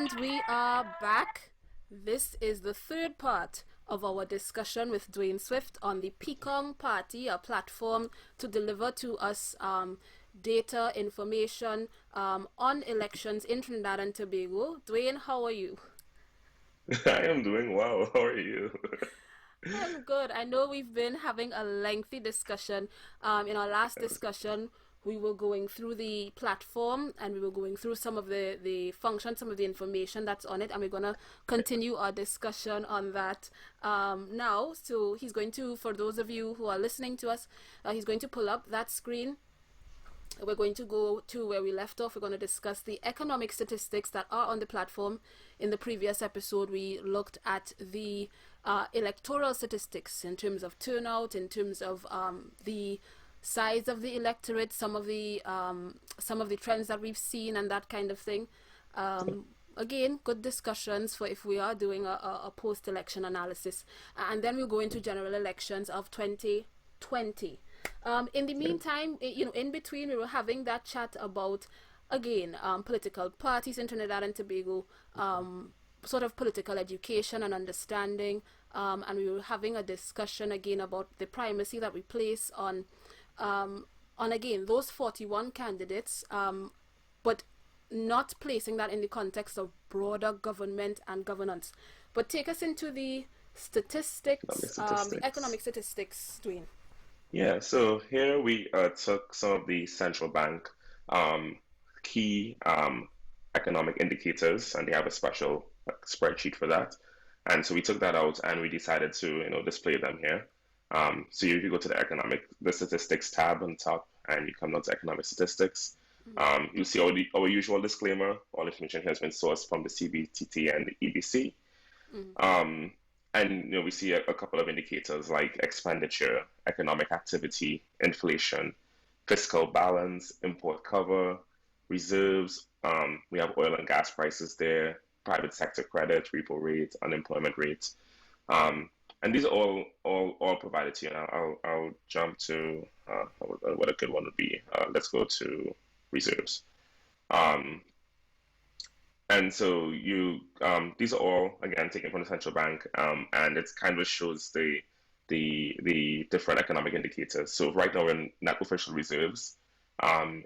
And we are back. This is the third part of our discussion with Dwayne Swift on the Picong Party, a platform to deliver to us data, information on elections in Trinidad and Tobago. Dwayne, how are you? I am doing well. How are you? I'm good. I know we've been having a lengthy discussion. In our last Yes. discussion, we were going through the platform and we were going through some of the functions, some of the information that's on it, and we're going to continue our discussion on that now. So he's going to, for those of you who are listening to us, he's going to pull up that screen. We're going to go to where we left off. We're going to discuss the economic statistics that are on the platform. In the previous episode, we looked at the electoral statistics in terms of turnout, in terms of the size of the electorate, some of the trends that we've seen, and that kind of thing. Again, good discussions for if we are doing a post-election analysis, and then we'll go into general elections of 2020. In the meantime, in between, we were having that chat about, again, political parties in Trinidad and Tobago, sort of political education and understanding, and we were having a discussion again about the primacy that we place on again those 41 candidates, but not placing that in the context of broader government and governance. But take us into the Economic statistics, the statistics. economic statistics, Dwayne. Yeah, so here we took some of the central bank um, key economic indicators, and they have a special spreadsheet for that. And so we took that out and we decided to, display them here. So if you go to the statistics tab on top, and you come down to economic statistics, Mm-hmm. you'll see our usual disclaimer. All information here has been sourced from the CBTT and the EBC. Mm-hmm. Um, and we see a couple of indicators like expenditure, economic activity, inflation, fiscal balance, import cover, reserves. We have oil and gas prices there, private sector credit, repo rate, unemployment rate. Um, and these are all provided to you. And I'll jump to what a good one would be. Let's go to reserves. Um, and so these are all again taken from the central bank, and it kind of shows the different economic indicators. So right now we're in net official reserves,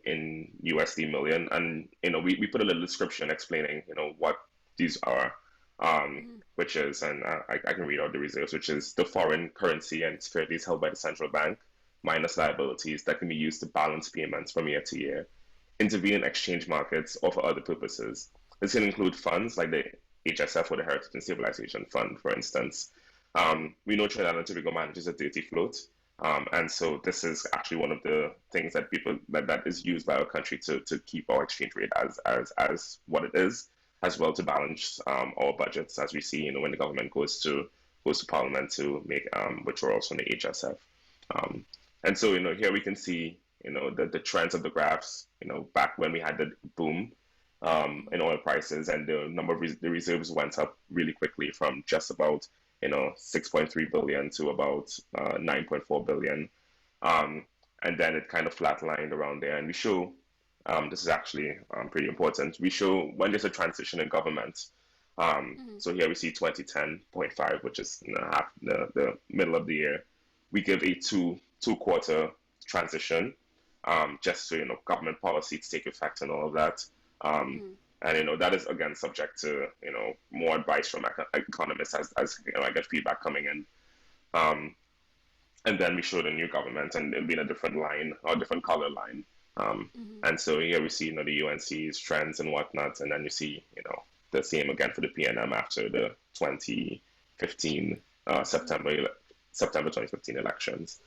in USD million, and we put a little description explaining what these are, Mm-hmm. which is, and I can read out the reserves, which is the foreign currency and securities held by the central bank minus liabilities that can be used to balance payments from year to year, intervene in exchange markets, or for other purposes. This can include funds like the HSF or the Heritage and Stabilization Fund, for instance. Mm-hmm. We know Trinidad and Tobago manages a dirty float, and so this is actually one of the things that that is used by our country to keep our exchange rate as what it is, as well to balance our budgets, as we see, when the government goes to Parliament to make withdrawals from the HSF. Um, and so, here we can see, the trends of the graphs, back when we had the boom in oil prices, and the number of the reserves went up really quickly from just about, 6.3 billion to about 9.4 billion. Um, and then it kind of flatlined around there. And we show, this is actually pretty important, we show when there's a transition in government. Mm-hmm. So here we see 2010.5, which is half the middle of the year. We give a two quarter transition, just so government policy to take effect and all of that. Um, Mm-hmm. and that is again subject to more advice from economists as I get feedback coming in. Um, and then we show the new government, and it'll be in a different line or different color line. Um, Mm-hmm. and so here we see the UNC's trends and whatnot, and then you see the same again for the PNM after the 2015 September 2015 elections.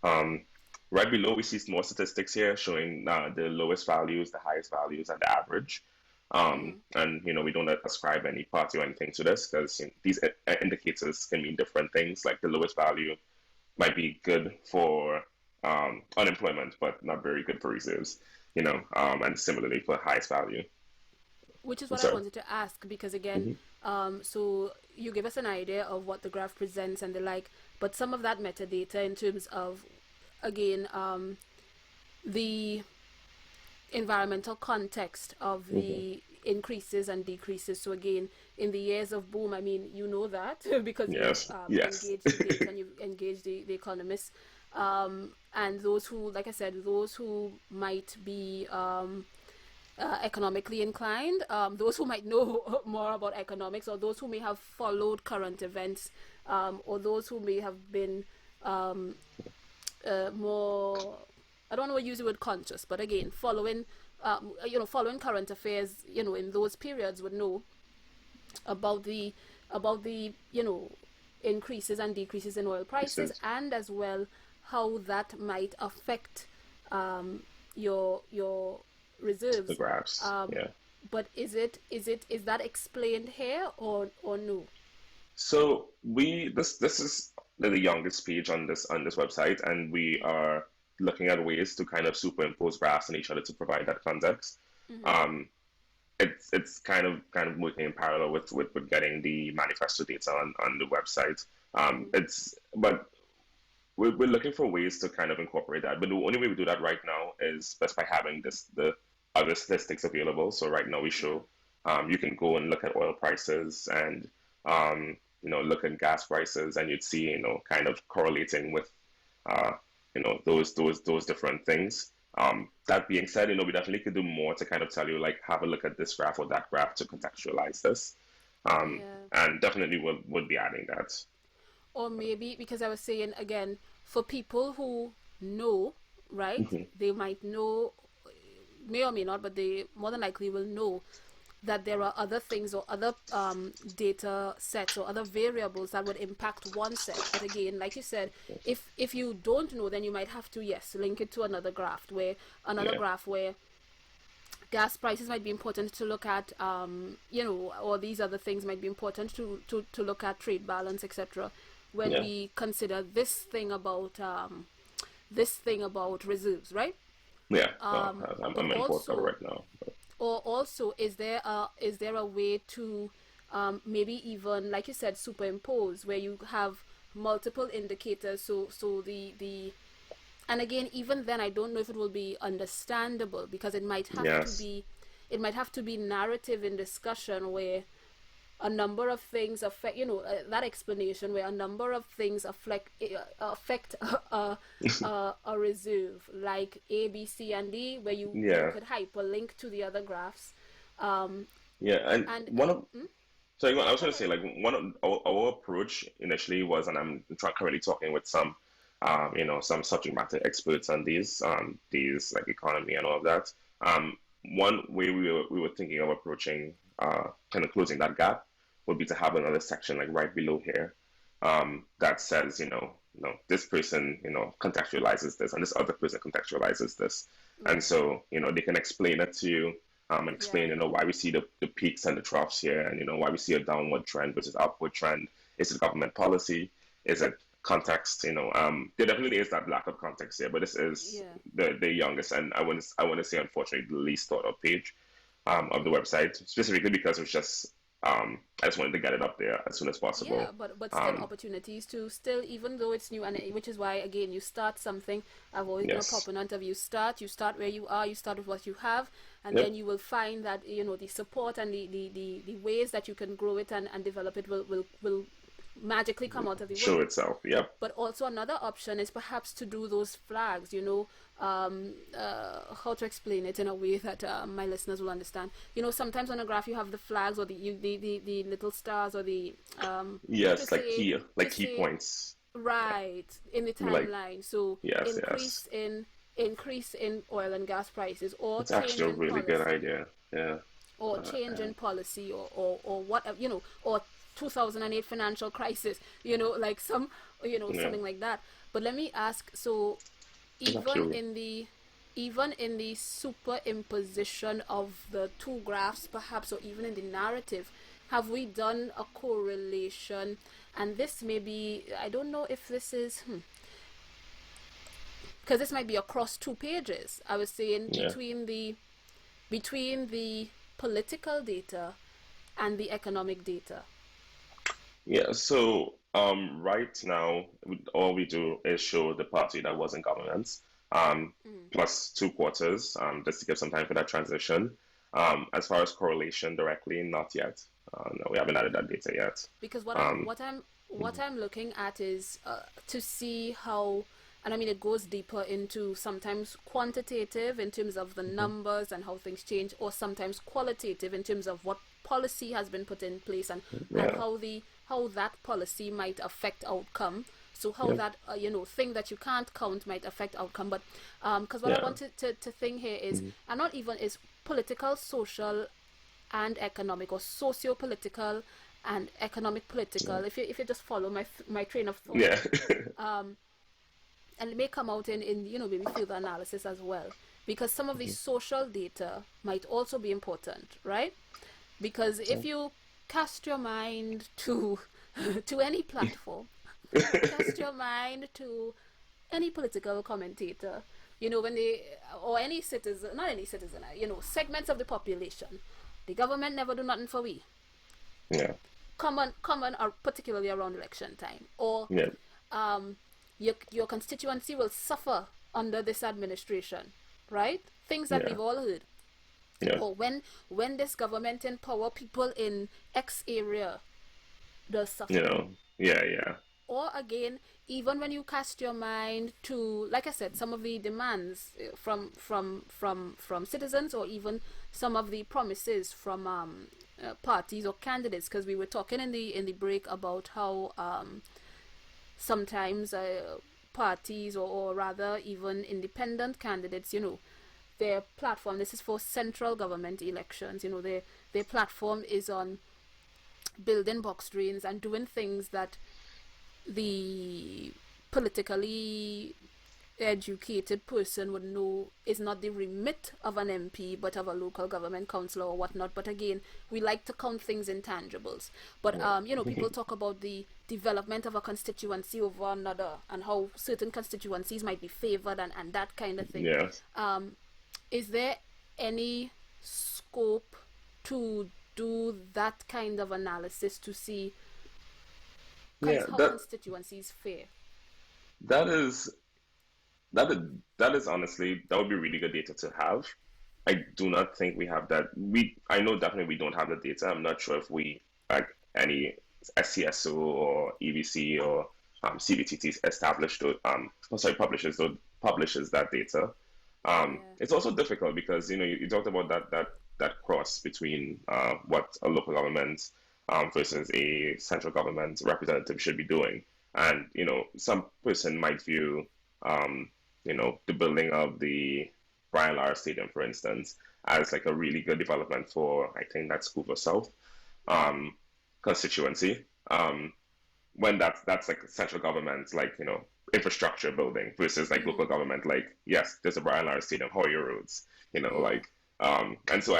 Um, right below, we see more statistics here showing the lowest values, the highest values, and the average. Mm-hmm. And we don't ascribe any party or anything to this, because these indicators can mean different things. Like the lowest value might be good for unemployment, but not very good for reserves. And similarly for highest value. Which is I'm what I sorry. wanted to ask, because again, Hmm. so you give us an idea of what the graph presents and the like, but some of that metadata in terms of, again, the environmental context of Hmm. the increases and decreases. So again, in the years of boom, I mean, you know that because you've Yes. Yes. engaged the data and you've engaged the economists. And those who, like I said, those who might be economically inclined, those who might know more about economics, or those who may have followed current events, or those who may have been more, I don't know what use the word conscious, but again, following following current affairs, in those periods would know about the increases and decreases in oil prices, and as well how that might affect your reserves. The graphs. Yeah. But is that explained here or no? So this is the youngest page on this website, and we are looking at ways to kind of superimpose graphs on each other to provide that context. It's kind of working in parallel with getting the manifesto data on the website. But we're looking for ways to kind of incorporate that. But the only way we do that right now is just by having the other statistics available. So right now we show you can go and look at oil prices and look at gas prices, and you'd see kind of correlating with those different things. That being said, we definitely could do more to kind of tell you, like, have a look at this graph or that graph to contextualize this. And definitely would be adding that. Or maybe, because I was saying, again, for people who know, right, they might know, may or may not, but they more than likely will know that there are other things or other data sets or other variables that would impact one set. But again, like you said, if you don't know, then you might have to, link it to another graph where gas prices might be important to look at, or these other things might be important to look at, trade balance, etc. When we consider this thing about reserves, right? Yeah, I'm in also, right now. But. Or also, is there a way to maybe even, like you said, superimpose, where you have multiple indicators? So the and again, even then, I don't know if it will be understandable, because it might have to be narrative in discussion where a number of things affect, that explanation where a number of things affect a reserve, like A, B, C, and D, where you could hyperlink to the other graphs. And one of I was going to say, like, one of our approach initially was, and I'm currently talking with some some subject matter experts on these like economy and all of that. One way we were thinking of approaching kind of closing that gap would be to have another section, like right below here, that says, this person, contextualizes this, and this other person contextualizes this. And so, they can explain it to you, and explain, why we see the peaks and the troughs here, and, why we see a downward trend versus upward trend. Is it government policy? Is it context? There definitely is that lack of context here, but this is the youngest, and I want to say, unfortunately, the least thought of page of the website, specifically because it's just I just wanted to get it up there as soon as possible. Yeah, but still opportunities to still, even though it's new, and which is why, again, you start something. I've always been a proponent of you start where you are, you start with what you have, and then you will find that the support and the ways that you can grow it and develop it will magically come out of the wood. Show itself. Yep. But also another option is perhaps to do those flags, how to explain it in a way that my listeners will understand. Sometimes on a graph you have the flags or the little stars or the key points. Right, in the timeline. So increase in oil and gas prices, or it's actually a really good idea. Yeah. Or change in policy, or whatever, or 2008 financial crisis, like something like that. But let me ask, so even in the superimposition of the two graphs, perhaps, or even in the narrative, have we done a correlation? And this may be, I don't know if this is, because this might be across two pages. I was saying between the political data and the economic data. Yeah, so right now, all we do is show the party that was in government, plus 2 quarters, just to give some time for that transition. As far as correlation directly, not yet. No, we haven't added that data yet. Because Um, what I'm looking at is to see how, and I mean it goes deeper into sometimes quantitative in terms of the mhm. numbers and how things change, or sometimes qualitative in terms of what policy has been put in place, and Yeah, how that policy might affect outcome. So how yeah, that thing that you can't count might affect outcome. But because what I yeah, wanted to think here is, mhm, and not even is political, social, and economic, or socio-political and economic yeah, political, if you just follow my train of thought, yeah, and it may come out in maybe further analysis as well, because some of the mhm, social data might also be important, right? Because yeah. if you cast your mind to to any platform, cast your mind to any political commentator, when they, or any citizen, not any citizen, segments of the population, the government never do nothing for we. Yeah, Common, or particularly around election time, or yeah, um, your constituency will suffer under this administration, right? Things that yeah, we've all heard. yeah, Or when this government in power, people in X area does you suffer. know, yeah, yeah, Or again, even when you cast your mind to, like I said, some of the demands from citizens, or even some of the promises from parties or candidates, because we were talking in the break about how sometimes parties, or rather even independent candidates, their platform, this is for central government elections, their platform is on building box drains and doing things that the politically educated person would know is not the remit of an MP, but of a local government councillor or whatnot. But again, we like to count things in tangibles. But yeah, people talk about the development of a constituency over another, and how certain constituencies might be favoured, and that kind of thing. yeah, Is there any scope to do that kind of analysis to see yeah. how constituencies fare? That is that is that is honestly that would be really good data to have. I do not think we have that. I know definitely we don't have the data. I'm not sure if we like any SCSO or EVC or CBTT established publishes that data. Yeah. It's also difficult because you talked about that cross between what a local government versus a central government representative should be doing, and some person might view um, the building of the Brian Lara Stadium, for instance, as like a really good development for, I think that's Hoover South Mm-hmm. um, constituency. When that's like central government, like infrastructure building versus like Mm-hmm. local government, like yes, there's a Brian Lara Stadium, how are your roads, Yeah. like and so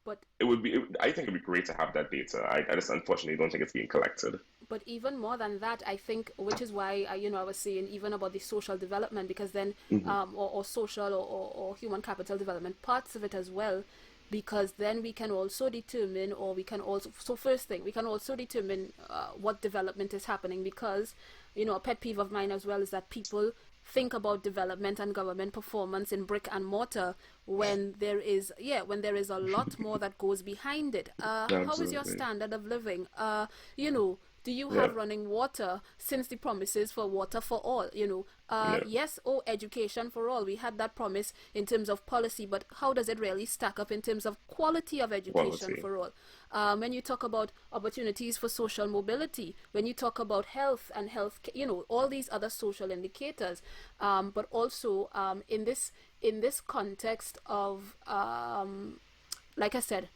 But I think it'd be great to have that data. I just unfortunately don't think it's being collected. even more than that, I think, which is why I was saying even about the social development, because then Hmm. or social, or human capital development parts of it as well, because then we can also determine, or we can also, so first thing, we can also determine what development is happening, because a pet peeve of mine as well is that people think about development and government performance in brick and mortar, when there is a lot more that goes behind it. How is your Absolutely. standard of living? You know, do you Yeah. have running water, since the promises for water for all? Yeah. Yes, oh, education for all. We had that promise in terms of policy, but how does it really stack up in terms of quality of education Quality. for all? When you talk about opportunities for social mobility, when you talk about health and health, all these other social indicators, but also in this context of, like I said,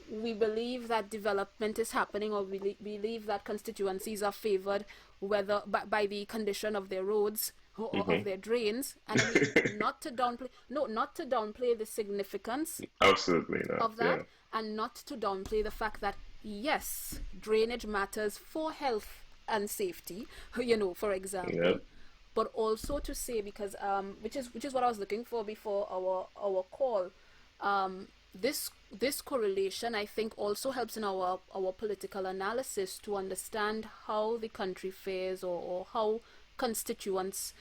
we believe that development is happening, or we believe that constituencies are favored, whether by the condition of their roads, or of Hmm. their drains. And I mean, not to downplay, no, not to downplay the significance Absolutely not. of Yeah. that, and not to downplay the fact that yes, drainage matters for health and safety, for Yeah. example, but also to say, because which is what I was looking for before our call. This correlation, I think, also helps in our political analysis, to understand how the country fares, or how constituents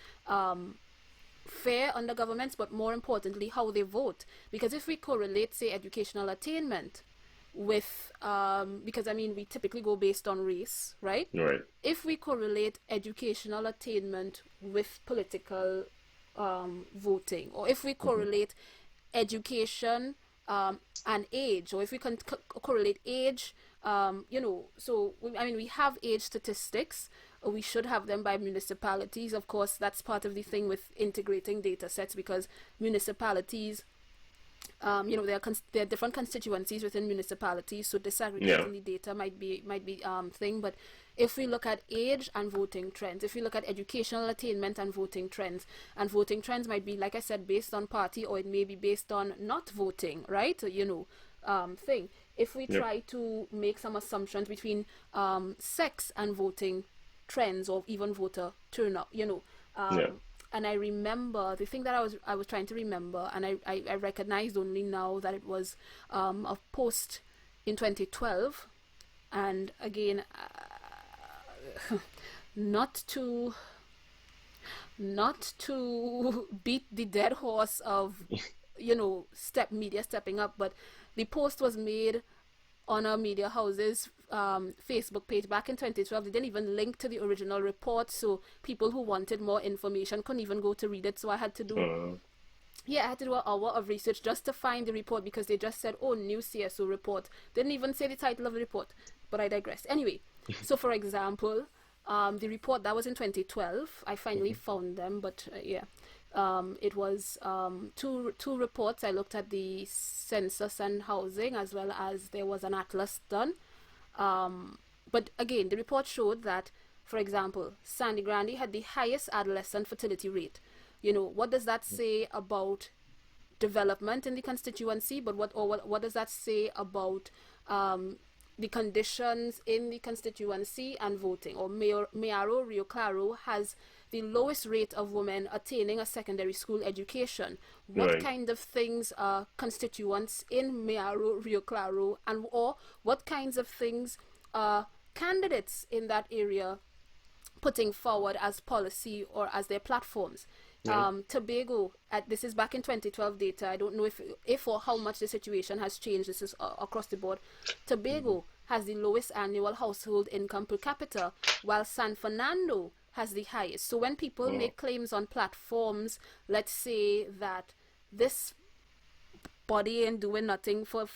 fair under governments, but more importantly, how they vote. Because if we correlate, say, educational attainment with, because I mean, we typically go based on race, right? Right. If we correlate educational attainment with political voting, or if we correlate education and age, or if we can correlate age, so we have age statistics. We should have them by municipalities. Of course, that's part of the thing with integrating data sets, because municipalities, there are different constituencies within municipalities, so disaggregating the data might be thing. But if we look at age and voting trends, if we look at educational attainment and voting trends might be, like I said, based on party, or it may be based on not voting, right? Thing. If we try to make some assumptions between sex and voting trends, or even voter turnout, and I remember the thing that I was trying to remember, and I recognized only now that it was a post in 2012, and again, not to beat the dead horse of media stepping up, but the post was made on our media house's Facebook page back in 2012. They didn't even link to the original report, so people who wanted more information couldn't even go to read it. So I had to do an hour of research just to find the report, because they just said, oh, new CSO report. Didn't even say the title of the report, but I digress. Anyway, so for example, the report that was in 2012, I finally found them, but it was two reports. I looked at the census and housing, as well as there was an atlas done. But again, the report showed that, for example, Sandy Grande had the highest adolescent fertility rate. What does that say about development in the constituency? But what does that say about the conditions in the constituency and voting? Or Mayaro Rio Claro has the lowest rate of women attaining a secondary school education. What kind of things are constituents in Mayaro Rio Claro, or what kinds of things are candidates in that area putting forward as policy or as their platforms? Tobago, this is back in 2012 data. I don't know if or how much the situation has changed. This is across the board. Tobago has the lowest annual household income per capita, while San Fernando has the highest. So when people make claims on platforms, let's say that this body ain't doing nothing for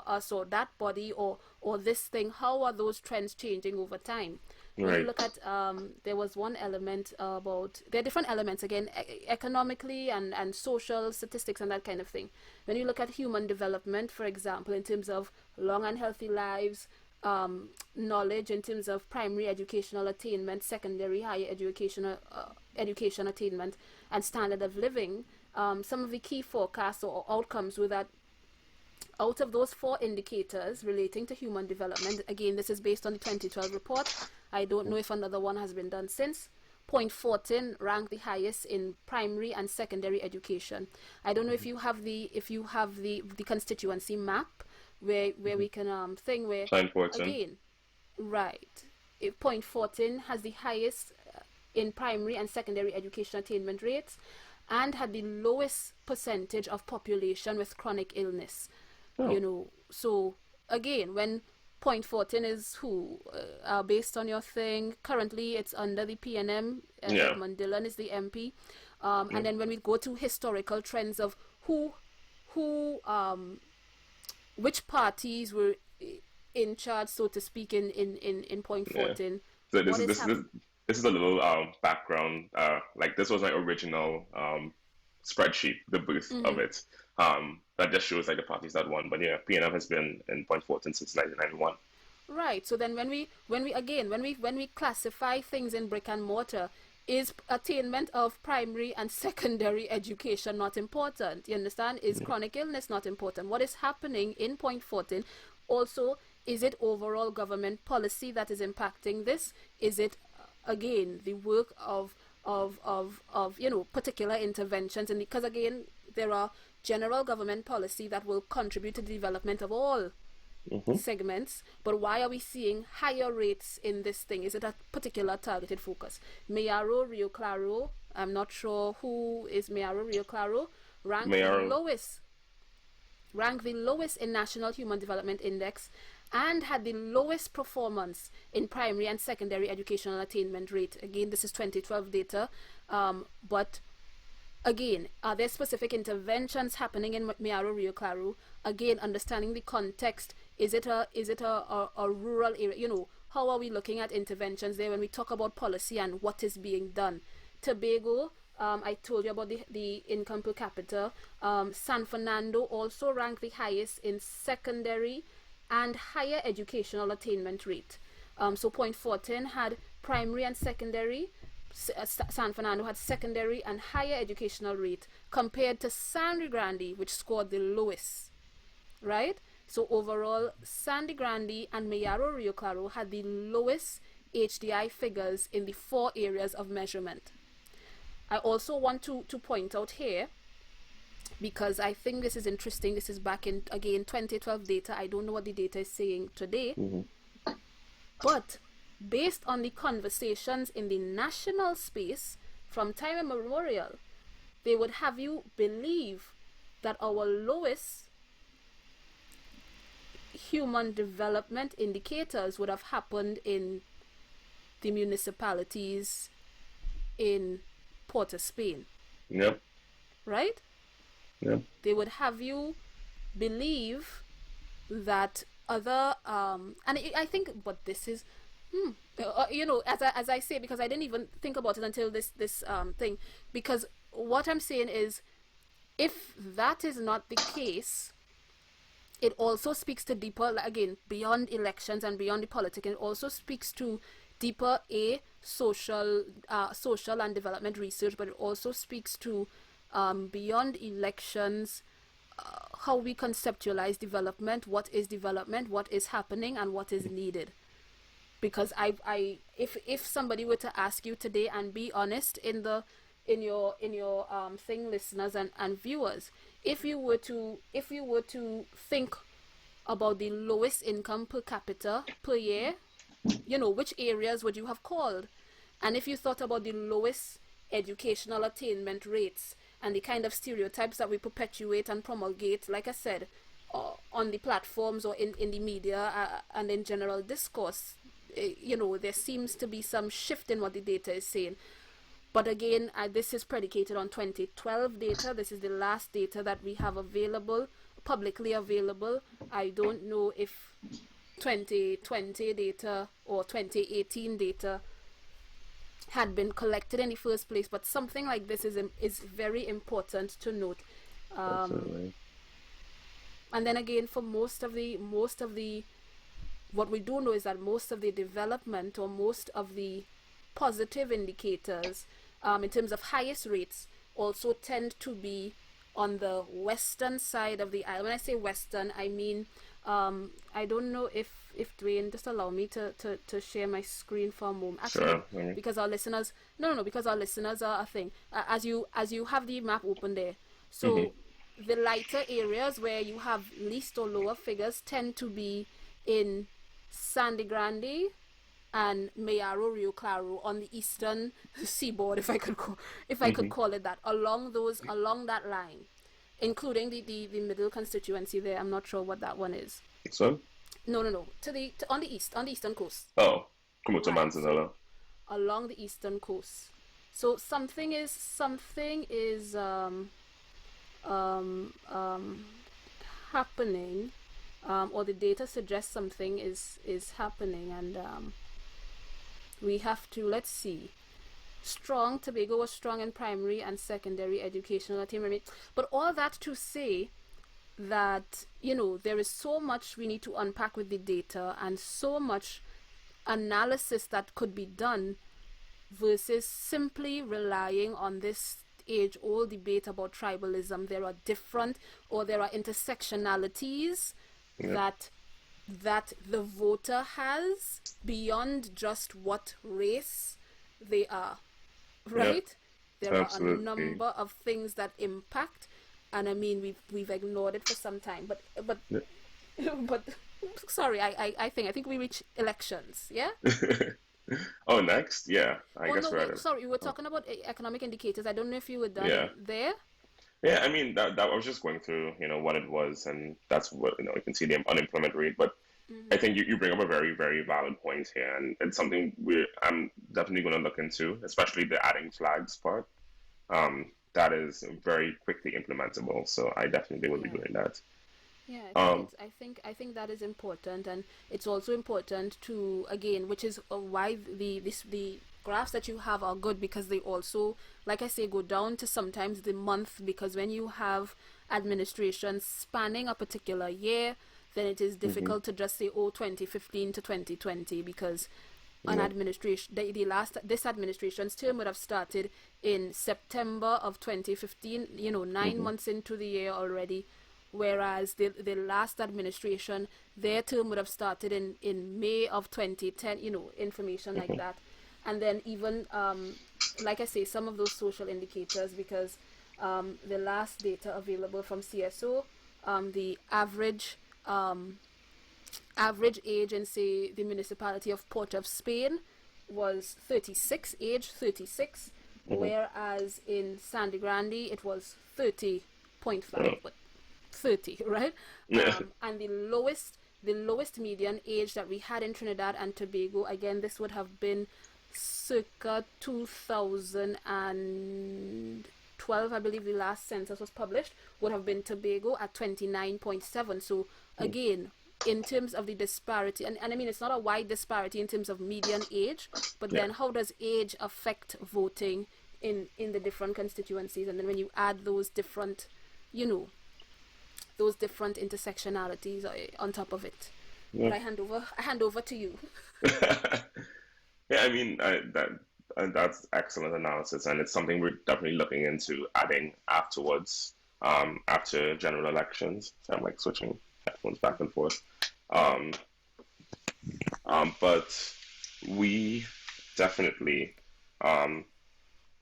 us, or that body, or this thing, how are those trends changing over time? When you look at, there was one element about, there are different elements, again, economically and social statistics and that kind of thing. When you look at human development, for example, in terms of long and healthy lives, knowledge in terms of primary educational attainment, secondary higher education attainment, and standard of living, some of the key forecasts or outcomes were that out of those 4 indicators relating to human development, again, this is based on the 2012 report. I don't know if another one has been done since. Point 14 ranked the highest in primary and secondary education. I don't know if you have the constituency map where we can thing where again, right. Point 14 has the highest in primary and secondary education attainment rates, and had the lowest percentage of population with chronic illness. So again, when point 14 is based on your thing, currently it's under the PNM, Edmund Dillon is the MP, and then when we go to historical trends of which parties were in charge, so to speak, in point 14. So this is a little background. Like, this was my original spreadsheet, the booth of it. That just shows like the parties that won. But yeah, PNM has been in point 14 since 1991. Right. So then when we classify things in brick and mortar, is attainment of primary and secondary education not important? You understand? Is chronic illness not important? What is happening in point 14? Also, is it overall government policy that is impacting this? Is it, again, the work of particular interventions? And because, again, there are general government policy that will contribute to the development of all segments, but why are we seeing higher rates in this thing? Is it a particular targeted focus? Mayaro, Rio Claro, I'm not sure who is Mayaro, Rio Claro, ranked the lowest in National Human Development Index and had the lowest performance in primary and secondary educational attainment rate. Again, this is 2012 data, but again, are there specific interventions happening in Mayaro, Rio Claro? Again, understanding the context. Is it a rural area? You know, how are we looking at interventions there when we talk about policy and what is being done? Tobago, I told you about the income per capita. San Fernando also ranked the highest in secondary and higher educational attainment rate. So Point Fortin had primary and secondary. San Fernando had secondary and higher educational rate compared to Sangre Grande, which scored the lowest, right? So overall, Sangre Grande and Mayaro Rio Claro had the lowest HDI figures in the 4 areas of measurement. I also want to point out here, because I think this is interesting. This is back in, again, 2012 data. I don't know what the data is saying today. But based on the conversations in the national space from time immemorial, they would have you believe that our lowest human development indicators would have happened in the municipalities in Port of Spain. Yep. Right? Yep. They would have you believe that other and I think, but this is you know, as I say, because I didn't even think about it until this thing, because what I'm saying is, if that is not the case, it also speaks to deeper, again, beyond elections and beyond the politics. It also speaks to deeper social and development research, but it also speaks to beyond elections, how we conceptualize development, what is happening, and what is needed. Because if somebody were to ask you today, and be honest in your thing, listeners and viewers, if you were to think about the lowest income per capita per year, you know, which areas would you have called? And if you thought about the lowest educational attainment rates and the kind of stereotypes that we perpetuate and promulgate, like I said, on the platforms or in the media and in general discourse, you know, there seems to be some shift in what the data is saying. But again, this is predicated on 2012 data. This is the last data that we have available, publicly available. I don't know if 2020 data or 2018 data had been collected in the first place, but something like this is very important to note. Absolutely. And then again, for most of the what we do know is that most of the development or most of the positive indicators in terms of highest rates also tend to be on the western side of the island. When I say western, I mean I don't know if Dwayne just allow me to share my screen for a moment. Actually, sure. Because our listeners because our listeners are a thing. As you have the map open there, so the lighter areas where you have least or lower figures tend to be in Sangre Grande and Mayaro Rio Claro on the eastern seaboard, if I could call it that, along that line, including the middle constituency there. I'm not sure what that one is. So? No. On the eastern coast. Oh, come to Manzanella. So, along the eastern coast. So something is happening, or the data suggests something is happening, and we have to, let's see. Tobago was strong in primary and secondary educational attainment. But all that to say that, you know, there is so much we need to unpack with the data and so much analysis that could be done versus simply relying on this age-old debate about tribalism. There are intersectionalities that the voter has beyond just what race they are, right? There Absolutely. are a number of things that impact, and I mean we've ignored it for some time, but Sorry, I think we reach elections. Yeah. Oh, next? Yeah, I Oh guess no, we're at wait. it. Sorry, we were Oh, talking about economic indicators. I don't know if you were yeah. done there. Yeah, I mean that I was just going through, what it was, and that's what, you can see the unemployment rate. But I think you bring up a very, very valid point here, and it's something I'm definitely going to look into, especially the adding flags part. That is very quickly implementable, so I definitely will be Yeah. doing that. Yeah, I think Um, it's I think that is important, and it's also important to, again, which is why the graphs that you have are good, because they also, like I say, go down to sometimes the month, because when you have administration spanning a particular year, then it is mhm, difficult to just say, oh, 2015 to 2020, because an yeah, administration, the last, this administration's term would have started in September of 2015, 9 months into the year already, whereas the last administration, their term would have started in May of 2010, information like mhm, that. And then even, like I say, some of those social indicators, because the last data available from CSO, the average age in, say, the municipality of Port of Spain was 36, age 36, mhm, whereas in Sandy Grande it was 30.5, oh, but 30, right? yeah, And the lowest median age that we had in Trinidad and Tobago, again, this would have been circa 2012, I believe the last census was published, would have been Tobago at 29.7. So again, in terms of the disparity, and I mean, it's not a wide disparity in terms of median age, but yeah, then how does age affect voting in the different constituencies? And then when you add you know those different intersectionalities on top of it. But yeah. I hand over to you. Yeah, I mean, that's excellent analysis, and it's something we're definitely looking into adding afterwards, after general elections. So I'm like switching headphones back and forth. Um, but we definitely um,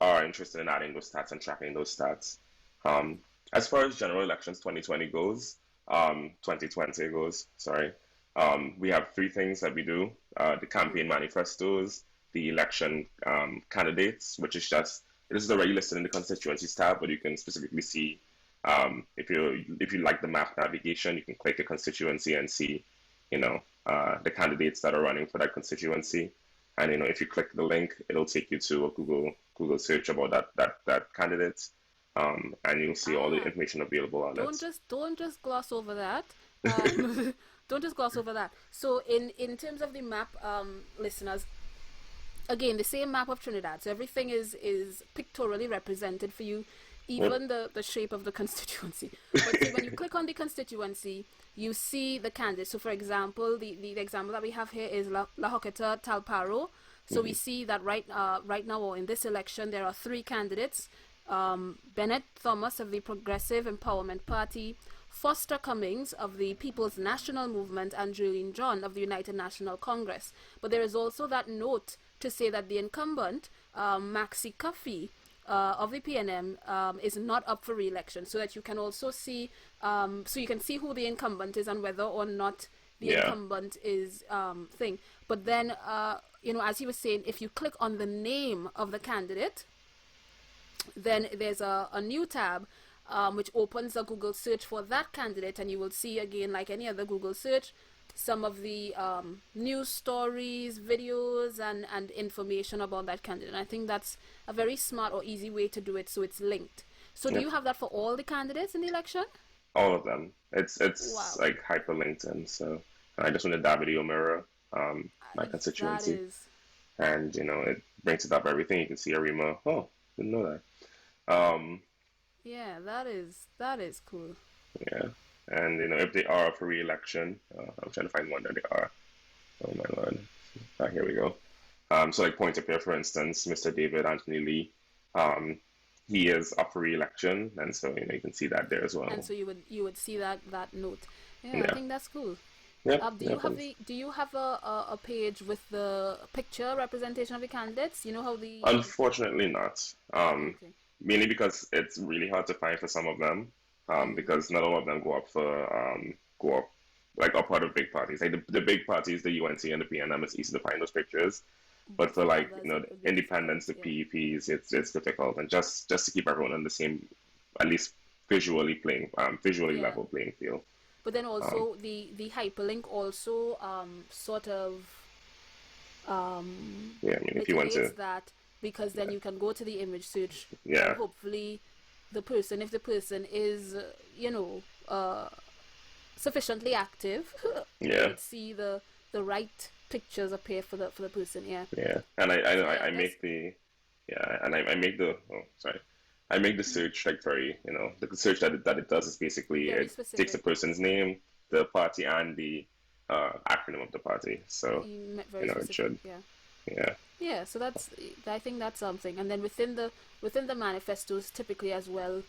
are interested in adding those stats and tracking those stats. Um, as far as general elections 2020 goes, sorry, we have three things that we do: the campaign manifestos, the election candidates, which is just this is already listed in the constituencies tab, but you can specifically see if you like the map navigation, you can click a constituency and see, the candidates that are running for that constituency. And if you click the link, it'll take you to a Google search about that candidate, and you'll see all the Ah, information available on don't it. just don't just gloss over that. Um, don't just gloss over that. So in terms of the map, listeners, again, the same map of Trinidad. So everything is pictorially represented for you, Yep. even the shape of the constituency. But see, when you click on the constituency, you see the candidates. So, for example, the example that we have here is La Hoqueta Talparo. So we Hmm. see that right now, or in this election, there are three candidates: Bennett Thomas of the Progressive Empowerment Party, Foster Cummings of the People's National Movement, and Julian John of the United National Congress. But there is also that note to say that the incumbent, Maxi Cuffy, of the PNM, is not up for re-election, so that you can also see, so you can see who the incumbent is and whether or not the Yeah. incumbent is thing. But then, as he was saying, if you click on the name of the candidate, then there's a new tab, which opens a Google search for that candidate, and you will see, again, like any other Google search, some of the news stories, videos, and information about that candidate. And I think that's a very smart or easy way to do it, so it's linked. So do Yep. you have that for all the candidates in the election? All of them. It's Wow. like hyperlinked in. So I just went to that video mirror, my That constituency, is, and it brings it up everything. You can see Arima. Oh, didn't know that. yeah, that is cool. Yeah. And if they are up for re-election, I'm trying to find one that they are. Oh my lord. Here we go. So like point up here, for instance, Mr. David Anthony Lee, um, he is up for re-election, and so you can see that there as And well. so you would see that note. Yeah, I Yeah. think that's cool. Yep. Do you Yep. have a page with the picture representation of the candidates? You know how the Unfortunately not. okay. Mainly because it's really hard to find for some of them. Mm. Because not all of them go up like are part of big parties. Like the big parties, the UNC and the PNM, it's easy to find those pictures. But for for like, others, you know, it would the be difficult. independents, the Yeah. PEPs, it's difficult. And just to keep everyone on the same, at least visually Yeah. level playing field. But then Um, also the hyperlink also sort of yeah, I mean, if you want mitigates to, that, because then you can go to the image search and yeah, hopefully if the person is sufficiently active, you yeah, would see the right pictures appear for the person. Yeah. yeah. And I So I, yeah, I that's make the yeah, and I make the sorry. I make the search like very, you know, the search that it does is basically very it takes the specific. person's name, the party, and the acronym of the party. So, you Very know, it specific. should, Yeah. yeah, Yeah, so I think that's something. And then within the manifestos, typically as well,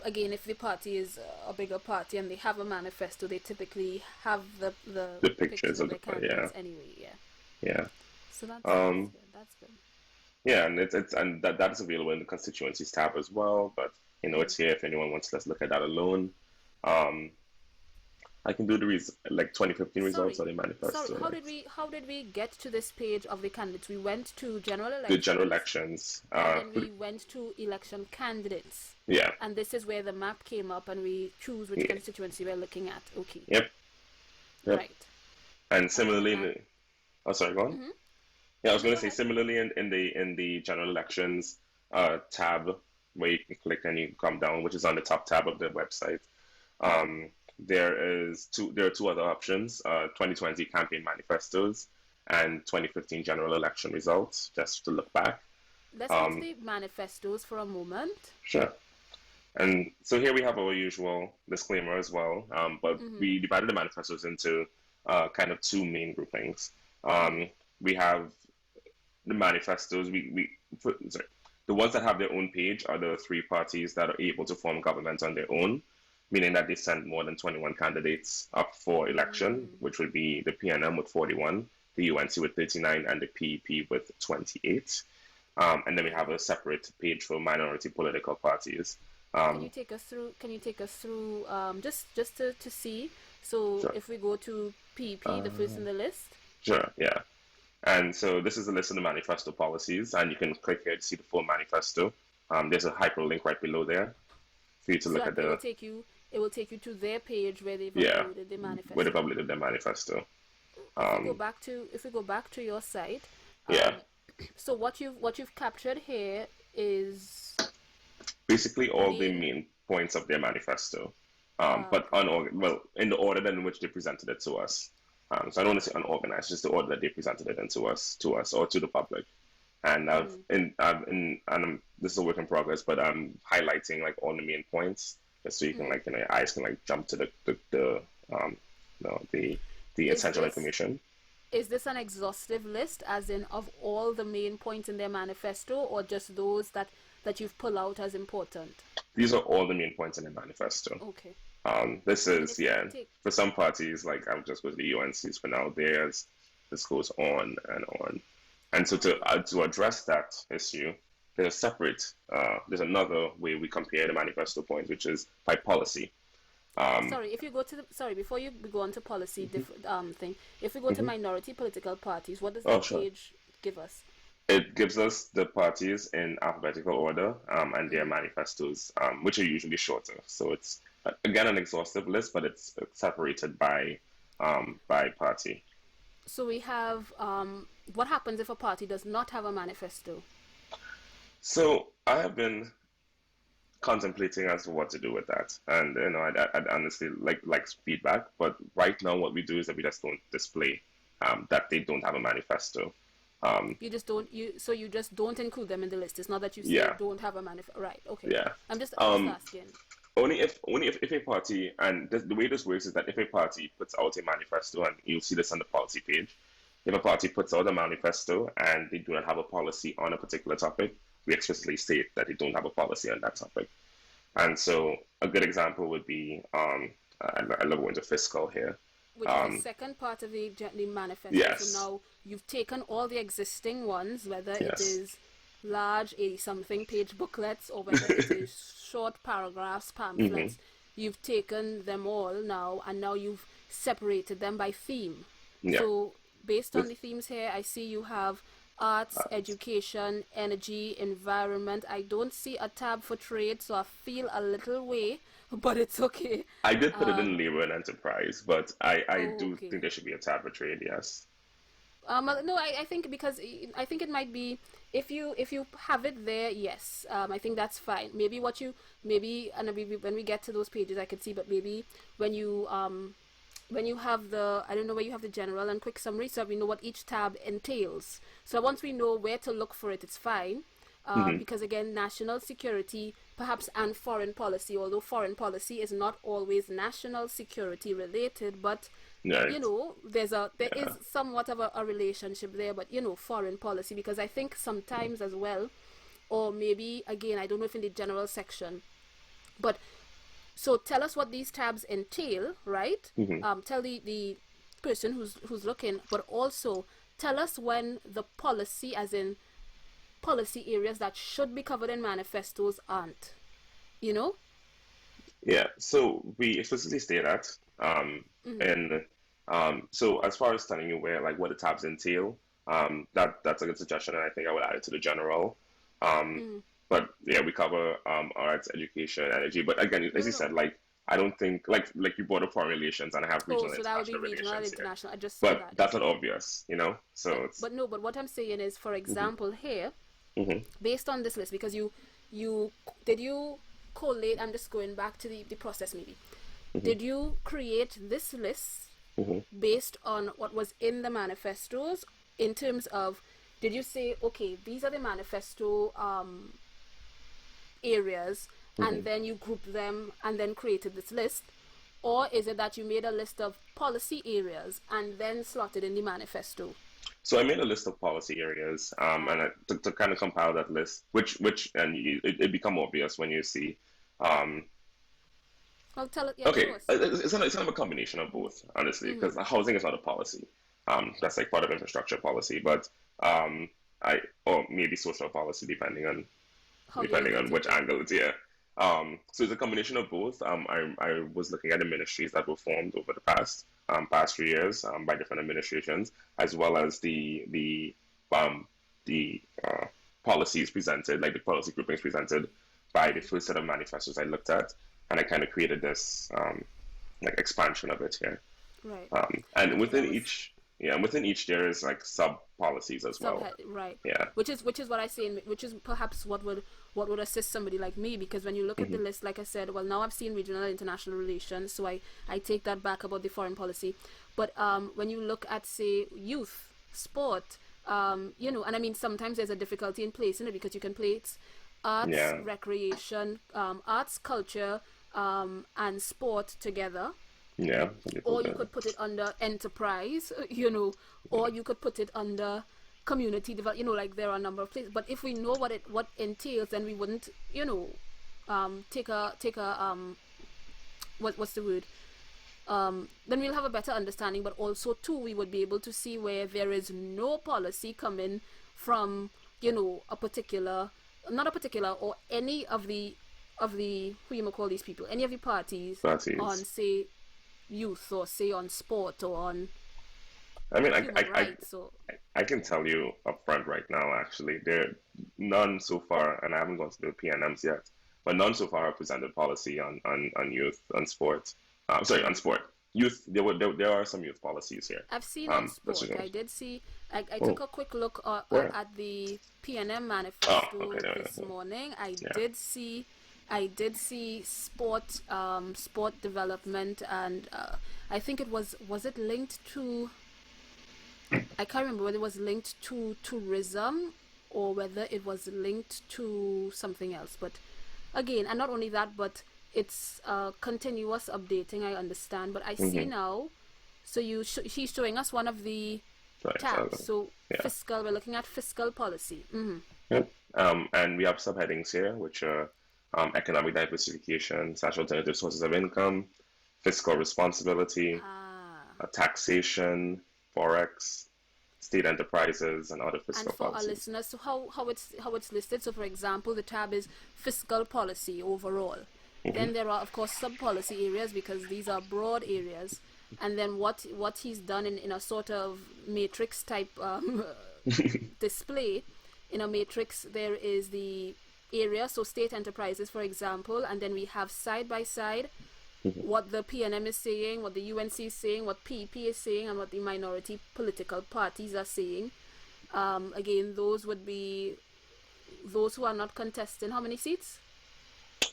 again, if the party is a bigger party and they have a manifesto, they typically have the the pictures pictures of of their yeah, candidates anyway. Yeah, yeah. so that's Um, good. That's good. yeah, and it's and that is available in the constituencies tab as well. But you know, it's here if anyone wants to look at that alone. Um, I can do like 2015 results Sorry, or the sorry. manifesto, like How did we get to this page of the candidates? We went to general the general elections, elections. and then we went to election candidates. Yeah, And this is where the map came up, and we choose which yeah, constituency we're looking at. Okay, yep, yep. right. And And then similarly, oh, sorry, go on. mm-hmm. Yeah, I was No, going go to say ahead. similarly in the general elections tab where you can click and you come down, which is on the top tab of the website. Um, there are two other options: 2020 campaign manifestos and 2015 general election results. Just to look back. Let's go to Um, the manifestos for a moment. sure. And so here we have our usual disclaimer as well. But Mm-hmm. we divided the manifestos into kind of two main groupings. Mm-hmm. We have the manifestos. Sorry, the ones that have their own page are the three parties that are able to form government on their own, meaning that they send more than 21 candidates up for election, Mm. which would be the PNM with 41, the UNC with 39, and the PEP with 28. And then we have Okay. a separate page for minority political parties. Can you Um, take us through? Can you take us through? Just to see. So sure. if we go to PP, the first in the list. Sure, yeah. And so this is a list of the manifesto policies, and you can click here to see the full manifesto. There's a hyperlink right below there for you to So look that at it will the, take you. It will take you to their page where they've yeah, uploaded the where they manifesto. published their manifesto. If Um, we go back to your site, yeah, um, so what you've captured here is basically all the main. main points of their manifesto, but Okay. well, in the order in which they presented it to us. So I don't want to say Okay. unorganized, just the order that they presented it into us, or to the public. And Mm. this is a work in progress, but I'm highlighting like all the main points just so you can Mm. like, you know, your eyes can like jump to the you know, the Is essential this information. is this an exhaustive list, as in of all the main points in their manifesto, or just those that you've pulled out as important? These are all the main points in the manifesto. Okay. This I mean, is, yeah, for some parties, like I'll just go to the UNCs for now. This goes on and on. And so Okay. to address that issue, there's another way we compare the manifesto points, which is by policy. Um, Sorry, if you go to before you go on to policy thing, if we go to mhm. minority political parties, what does Oh, that sure. page give us? It gives us the parties in alphabetical order and their Mm. manifestos, which are usually shorter. So it's again an exhaustive list, but it's separated by party. So we have what happens if a party does not have a manifesto? So I have been contemplating as to what to do with that, and you know, I'd honestly like feedback. But right now, what we do is that we just don't display that they don't have a manifesto. Um, You just don't you just don't include them in the list. It's not that you say yeah, don't have a manifesto. Right. Okay. yeah. I'm just Um, asking. if a party, and the way this works is that if a party puts out a manifesto, and you'll see this on the policy page, if a party puts out a manifesto and they do not have a policy on a particular topic, we explicitly state that they don't have a policy on that topic. And so a good example would be, I love going to fiscal here. Which is the Um, second part of the manifesto. So yes, now you've taken all the existing ones, whether it yes, is large 80 something page booklets or whether it is short paragraphs, hmm pamphlets. You've taken them all now, and now you've separated them by theme. Yeah. So based on the themes here, I see you have arts, education, energy, environment. I don't see a tab for trade, so I feel a little way, but it's okay. I did put it in labor and enterprise, but I Oh, do okay. think there should be a tab for trade, yes. No, I think because I think it might be if you have it there, yes. I think that's fine. Maybe what you maybe and when we get to those pages, I could see. But maybe when you have the I don't know where you have the general and quick summary, so we know what each tab entails. So once we know where to look for it, it's fine. Because again, national security, perhaps, and foreign policy, although foreign policy is not always national security related, but you Right. know there is somewhat of a relationship there, but you know, foreign policy, because I think sometimes as well, or maybe again, I don't know if in the general section, but so tell us what these tabs entail, right? Tell the person who's looking, but also tell us when the policy, as in policy areas that should be covered in manifestos, aren't, you know. Yeah, so we explicitly state that. And so as far as telling you where like what the tabs entail, that's a good suggestion, and I think I would add it to the general. Um, but yeah, we cover arts, education, energy. But again, as No, you no. said, like I don't think like you brought up foreign relations, and I have Oh, regional so that would be international regional and relations here. international. I just saw But that. that's not obvious, you know? So it's But no, but what I'm saying is, for example, here, hmm based on this list, because you did you collate, I'm just going back to the process maybe. Did you create this list based on what was in the manifestos, in terms of, did you say, okay, these are the manifesto areas, and then you grouped them and then created this list? Or is it that you made a list of policy areas and then slotted in the manifesto? So I made a list of policy areas, and to kind of compile that list, and it become obvious when you see. Um, Well, tell it, yeah, okay, show us. it's kind of a combination of both, honestly, because housing is not a policy. That's like part of infrastructure policy, but um, or maybe social policy, How you depending on relate it, which yeah. angle it's here. So it's a combination of both. I was looking at the ministries that were formed over the past few years by different administrations, as well as um, the policies presented, like the policy groupings presented by the first set of manifestos I looked at, and I kind of created this like expansion of it here. Right. And Okay, within that was each, yeah, within each there is like sub policies as well. subhead, right? Yeah. Which is what I say, which is perhaps what would assist somebody like me, because when you look at the list, like I said, well, now I've seen regional and international relations, so I take that back about the foreign policy. But when you look at, say, youth, sport, you know, and I mean, sometimes there's a difficulty in placing it, because you can place arts, Yeah. recreation, arts, culture, and sport together, Yeah. or you could put it under enterprise, you know, or you could put it under community develop, you know, like there are a number of places. But if we know what entails, then we wouldn't, you know, take a what's the word, then we'll have a better understanding. But also too, we would be able to see where there is no policy coming from, you know, a particular, not a particular, or any of the who you may call these people, any of the parties on, Parties. say, youth, or say on sport, or on I mean, human rights, or I can tell you up front right now, actually, there none so far, and I haven't gone to the PNMs yet, but none so far have presented policy on youth, on sport. Sorry, on sport. Youth, there are some youth policies here. I've seen on That's sport. just, I did see. I oh, took a quick look where? at the PNM Oh, okay, manifesto no, no, this no. morning. Yeah. I did see sport, sport development, and I think was it linked to, I can't remember whether it was linked to tourism or whether it was linked to something else. But again, and not only that, but it's continuous updating, I understand. But I see now, so she's showing us one of the Right. tabs. So Yeah. fiscal, we're looking at fiscal policy. Yep. And we have subheadings here, which are economic diversification, such alternative sources of income, fiscal responsibility, Ah. taxation, forex, state enterprises, and other And fiscal for our policies. listeners, so how it's listed. So for example, the tab is fiscal policy overall. Then there are, of course, sub policy areas, because these are broad areas. And then what he's done in a sort of matrix type display. In a matrix, there is the area, so state enterprises, for example, and then we have side by side what the PNM is saying, what the UNC is saying, what PEP is saying, and what the minority political parties are saying. Again, those would be those who are not contesting. How many seats?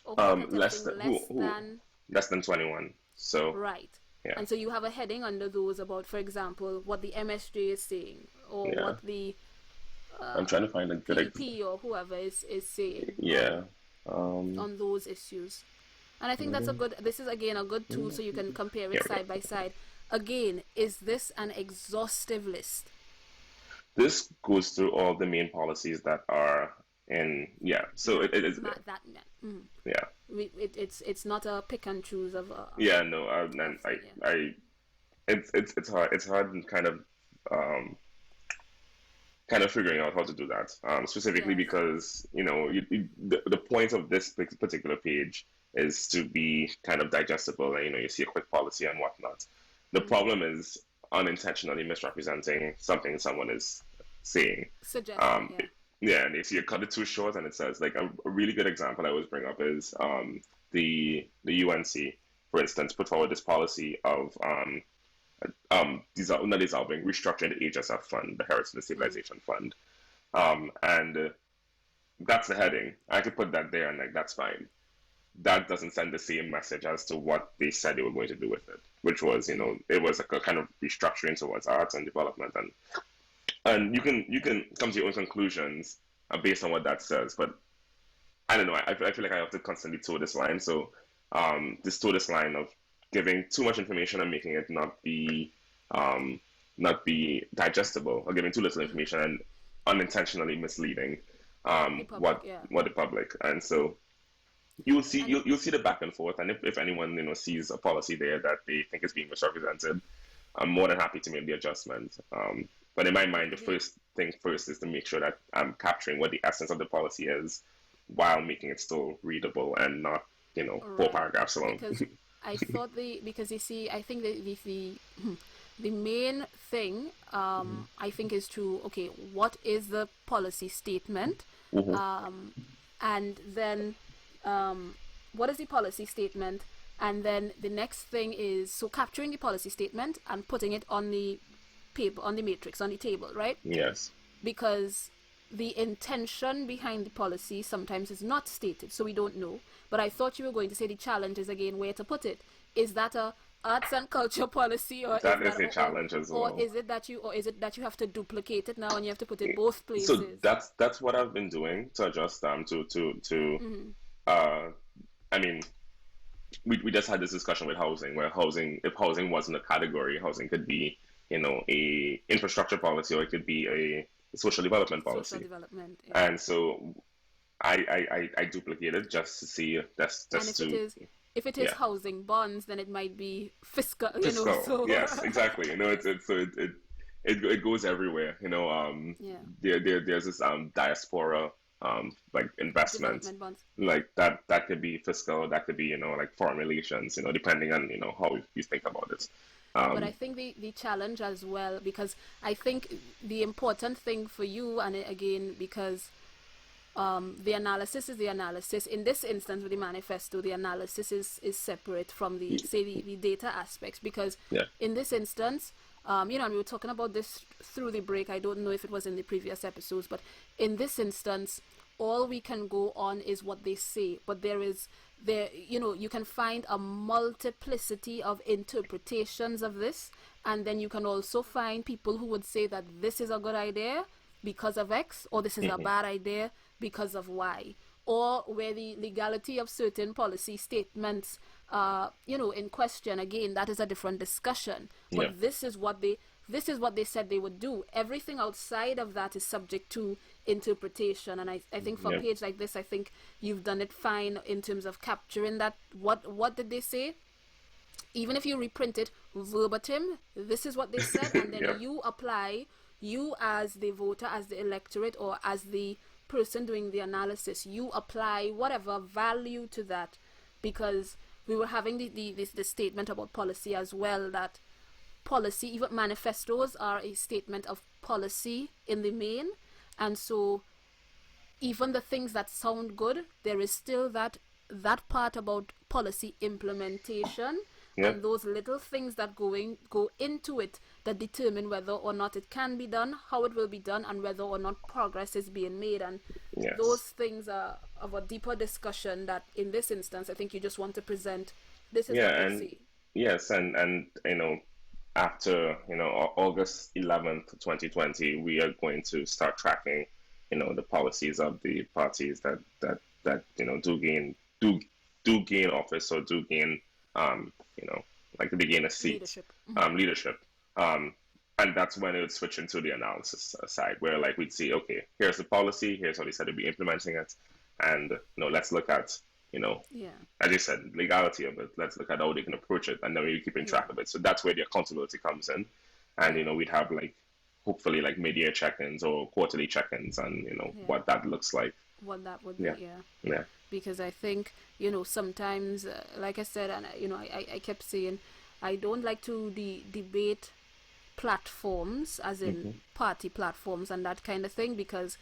Or who are contesting less than 21. So right. Yeah. And so you have a heading under those about, for example, what the MSJ is saying, or what the I'm trying to find a good PEP or whoever is saying. Yeah. On those issues. And I think that's this is again a good tool so you can compare it side by side. Again, is this an exhaustive list? This goes through all the main policies that are in, so it is not that it's not a pick and choose of it's hard and kind of figuring out how to do that, specifically because the point of this particular page is to be kind of digestible, and you see a quick policy and whatnot. The problem is unintentionally misrepresenting something someone is saying. And if you cut it too short, and it says, like, a really good example I always bring up is the UNC, for instance, put forward this policy of restructuring the HSF fund, the Heritage and Stabilization Fund, and that's the heading. I could put that there, and like that's fine. That doesn't send the same message as to what they said they were going to do with it, which was, it was like a kind of restructuring towards arts and development, and you can come to your own conclusions based on what that says. But I don't know. I feel like I have to constantly toe this line. So toe this line of giving too much information and making it not be digestible, or giving too little information and unintentionally misleading the public. And so you'll see the back and forth. And if anyone sees a policy there that they think is being misrepresented, I'm more than happy to make the adjustment. But in my mind, the first thing is to make sure that I'm capturing what the essence of the policy is, while making it still readable and not 4 paragraphs long. Because I thought because you see, I think the main thing I think is to what is the policy statement, and then what is the policy statement, and then the next thing is capturing the policy statement and putting it on the paper, on the matrix, on the table, right? Yes. Because the intention behind the policy sometimes is not stated, so we don't know. But I thought you were going to say the challenge is again where to put it. Is that a arts and culture policy, or that is a challenge as well? Or is it that you have to duplicate it now and you have to put it both places? So that's what I've been doing to adjust I mean, we just had this discussion with housing, where if housing wasn't a category, housing could be a infrastructure policy, or it could be a social development policy. Social development, yeah. And so I duplicated just to see if it is housing bonds, then it might be fiscal. Yes, exactly. It goes everywhere. There's this diaspora like investment, like that could be fiscal, that could be like foreign relations, depending on how you think about it. But I think the challenge as well, because I think the important thing for you, and again, because the analysis is the analysis. In this instance with the manifesto, the analysis is separate from the data aspects, because in this instance, and we were talking about this through the break. I don't know if it was in the previous episodes, but in this instance, all we can go on is what they say. But you can find a multiplicity of interpretations of this, and then you can also find people who would say that this is a good idea because of X, or this is a bad idea because of Y, or where the legality of certain policy statements in question. Again, that is a different discussion, but this is what they said they would do. Everything outside of that is subject to interpretation, and I think for a page like this, I think you've done it fine in terms of capturing that. What did they say? Even if you reprint it verbatim, this is what they said, and then you as the voter, as the electorate, or as the person doing the analysis, you apply whatever value to that, because we were having the statement about policy as well, that policy, even manifestos are a statement of policy in the main, and so even the things that sound good, there is still that part about policy implementation, and those little things that go into it that determine whether or not it can be done, how it will be done, and whether or not progress is being made. And those things are of a deeper discussion that in this instance I think you just want to present. This is what we see. Yes, and after August 11th, 2020, we are going to start tracking the policies of the parties that do gain office or do gain like they gain a seat, leadership. And that's when it would switch into the analysis side, where like we'd see, okay, here's the policy, here's how they said to be implementing it, and let's look at as you said, legality of it. Let's look at how they can approach it, and then we're keeping track of it. So that's where the accountability comes in, and we'd have like hopefully like mid-year check-ins or quarterly check-ins, and what that looks like. What that would be, because I think sometimes, like I said, and I kept saying, I don't like to debate platforms, as in party platforms and that kind of thing, because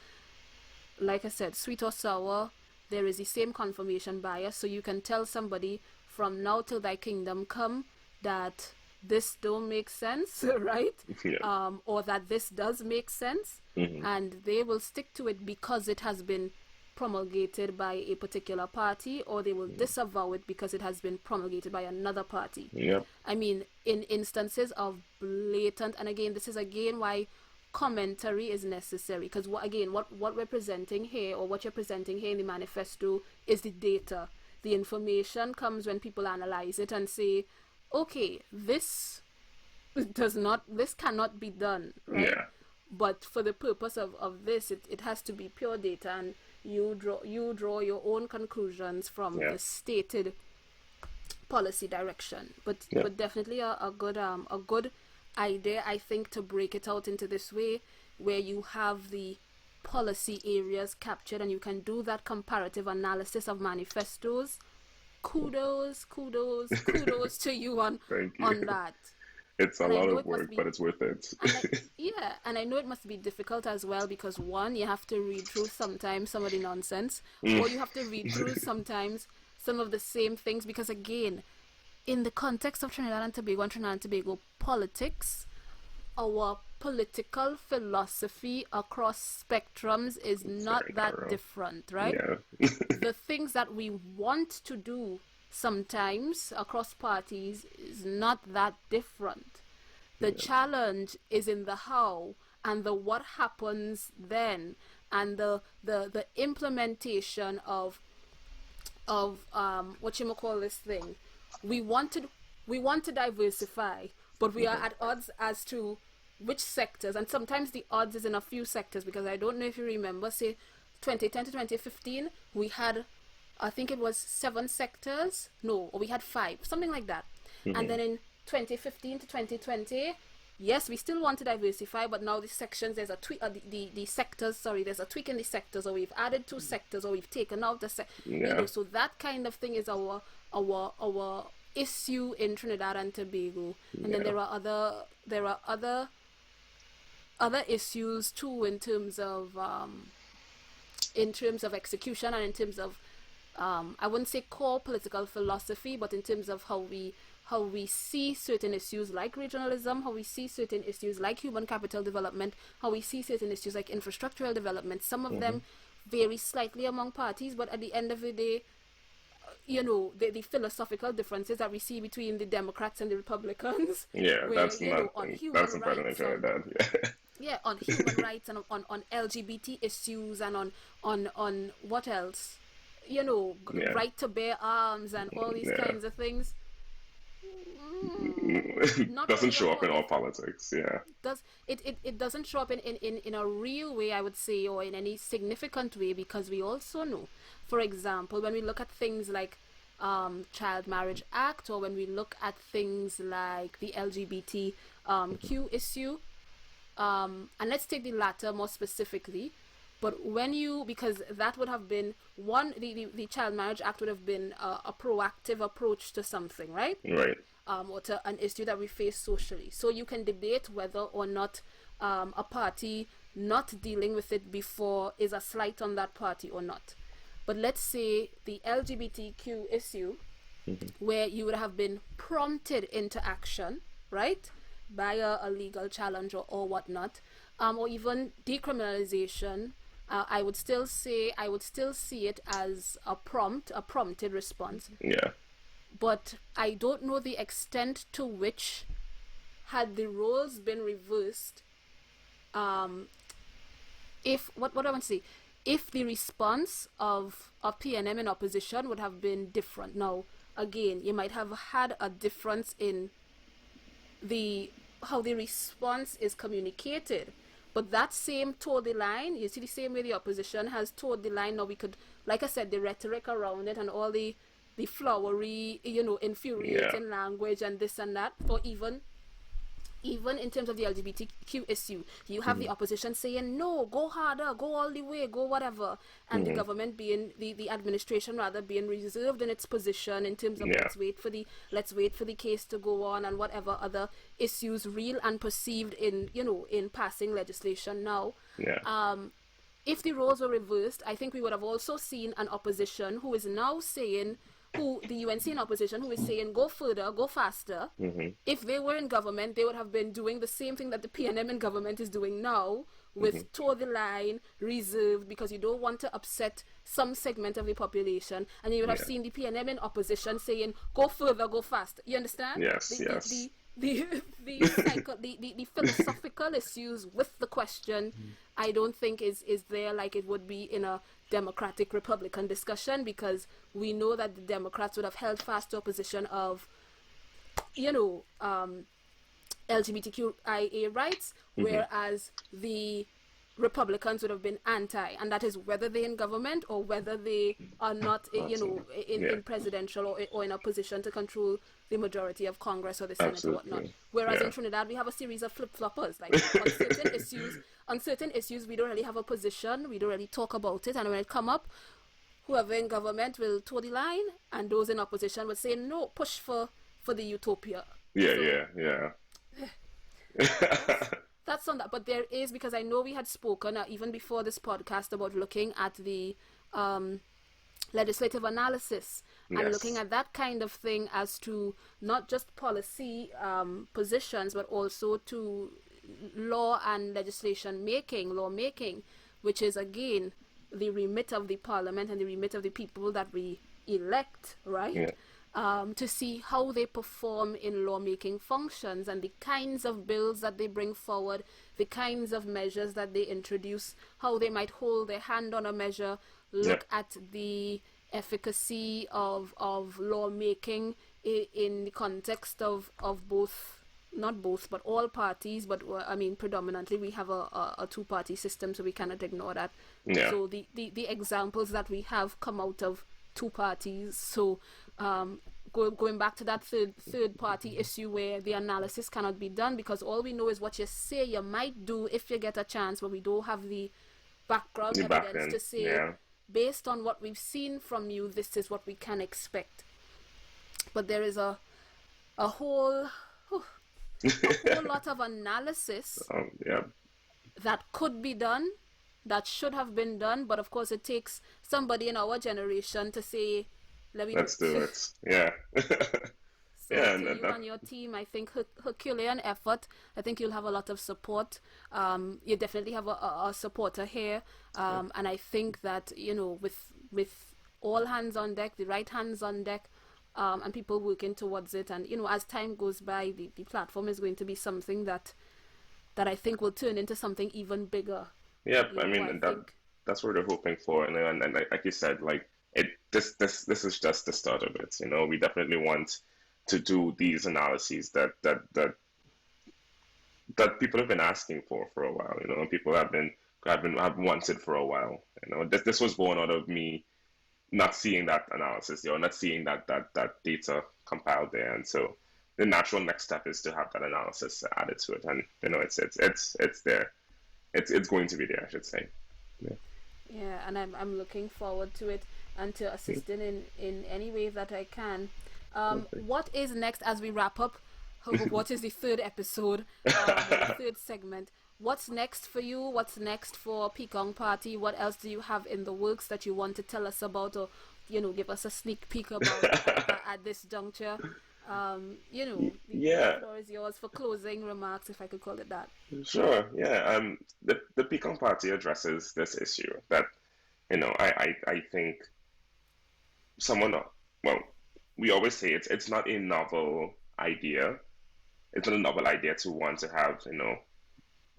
like I said, sweet or sour, there is the same confirmation bias. So you can tell somebody from now till thy kingdom come that this don't make sense, right? Or that this does make sense, and they will stick to it because it has been promulgated by a particular party, or they will disavow it because it has been promulgated by another party. I mean, in instances of blatant, and again, this is again why commentary is necessary, because what we're presenting here, or what you're presenting here in the manifesto, is the data. The information comes when people analyze it and say, okay, this cannot be done, right? But for the purpose of this, it has to be pure data, and you draw your own conclusions from the stated policy direction. But definitely a good idea, I think, to break it out into this way, where you have the policy areas captured and you can do that comparative analysis of manifestos. Kudos to you on that. It's a lot of work, but it's worth it. And I know it must be difficult as well, because one, you have to read through sometimes some of the nonsense, or you have to read through sometimes some of the same things, because again, in the context of Trinidad and Tobago politics, our political philosophy across spectrums is not that different, right? The things that we want to do sometimes across parties is not that different. The challenge is in the how and the what happens then, and the implementation of what you call this thing. We want to diversify, but we are at odds as to which sectors, and sometimes the odds is in a few sectors, because I don't know if you remember, say 2010 to 2015, we had, I think it was 7 sectors, no, or we had 5, something like that. And then in 2015 to 2020, yes, we still want to diversify, but now the sections, there's a tweak, the sectors, there's a tweak in the sectors, or we've added 2 sectors, or we've taken out the so that kind of thing is our issue in Trinidad and Tobago. And then there are other issues too, in terms of execution, and in terms of I wouldn't say core political philosophy, but in terms of how we see certain issues like regionalism, how we see certain issues like human capital development, how we see certain issues like infrastructural development. Some of them vary slightly among parties, but at the end of the day, the philosophical differences that we see between the Democrats and the Republicans. That's nothing. That's important. On human rights and on LGBT issues, and on what else? Right to bear arms and all these kinds of things. Doesn't show up in our politics. It doesn't show up in a real way, I would say, or in any significant way, because we also know, for example, when we look at things like Child Marriage Act, or when we look at things like the LGBTQ issue, and let's take the latter more specifically. But because that would have been the Child Marriage Act would have been a proactive approach to something, right? Right. or to an issue that we face socially. So you can debate whether or not a party not dealing with it before is a slight on that party or not. But let's say the LGBTQ issue, where you would have been prompted into action, right, by a legal challenge or whatnot, or even decriminalization. I would still see it as a prompted response. Yeah. But I don't know the extent to which, had the roles been reversed, if what I want to say, if the response of PNM in opposition would have been different. Now, again, you might have had a difference in how the response is communicated. But that same towed the line. You see, the same way the opposition has towed the line. Now we could, like I said, the rhetoric around it and all the flowery, infuriating language and this and that, or even in terms of the LGBTQ issue, you have the opposition saying, no, go harder, go all the way, go whatever. And the government being, the administration rather, being reserved in its position in terms of let's wait for the case to go on and whatever other issues, real and perceived, in passing legislation now. If the roles were reversed, I think we would have also seen an opposition who is now saying, the UNC in opposition, who is saying go further, go faster. If they were in government, they would have been doing the same thing that the PNM in government is doing now, with toe the line, reserved, because you don't want to upset some segment of the population. And you would have seen the PNM in opposition saying go further, go faster. You understand? Yes, The philosophical issues with the question, I don't think is there like it would be in a Democratic Republican discussion, because we know that the Democrats would have held fast to a position of, LGBTQIA rights, whereas the Republicans would have been anti, and that is whether they're in government or whether they are not, in presidential or in a position to control the majority of Congress or the Senate or whatnot. Whereas in Trinidad, we have a series of flip-floppers. Like on certain issues, we don't really have a position. We don't really talk about it. And when it come up, whoever in government will toe the line, and those in opposition would say, no, push for the utopia. That's on that. But there is, because I know we had spoken even before this podcast about looking at the legislative analysis and looking at that kind of thing as to not just policy positions, but also to law and lawmaking, which is again the remit of the parliament and the remit of the people that we elect, right? To see how they perform in lawmaking functions and the kinds of bills that they bring forward, the kinds of measures that they introduce, how they might hold their hand on a measure, look at the efficacy of lawmaking in the context of both, not both, but all parties, but I mean predominantly we have a two-party system, so we cannot ignore that. So the examples that we have come out of two parties. So going back to that third party issue where the analysis cannot be done, because all we know is what you say you might do if you get a chance, but we don't have the background evidence to say, based on what we've seen from you, this is what we can expect. But there is a whole lot of analysis that could be done, that should have been done, but of course it takes somebody in our generation to say, let's do it. So you and your team, I think Herculean effort. I think you'll have a lot of support. You definitely have a supporter here, and I think that with all hands on deck, the right hands on deck, and people working towards it, and as time goes by, the platform is going to be something that I think will turn into something even bigger. That's what we're hoping for, and like you said, this is just the start of it. We definitely want to do these analyses that people have been asking for a while, and people have wanted for a while. This was born out of me not seeing that analysis, not seeing that data compiled there, and so the natural next step is to have that analysis added to it, and it's there, it's going to be there, I should say. And I'm looking forward to it and to assisting in any way that I can. What is next as we wrap up? What is the third episode, or the third segment? What's next for you? What's next for Picong Party? What else do you have in the works that you want to tell us about, or give us a sneak peek about at this juncture? The Yeah, floor is yours for closing remarks, if I could call it that. sure. Yeah. The Picong Party addresses this issue that, I think someone, well, we always say it's not a novel idea. It's not a novel idea to want to have,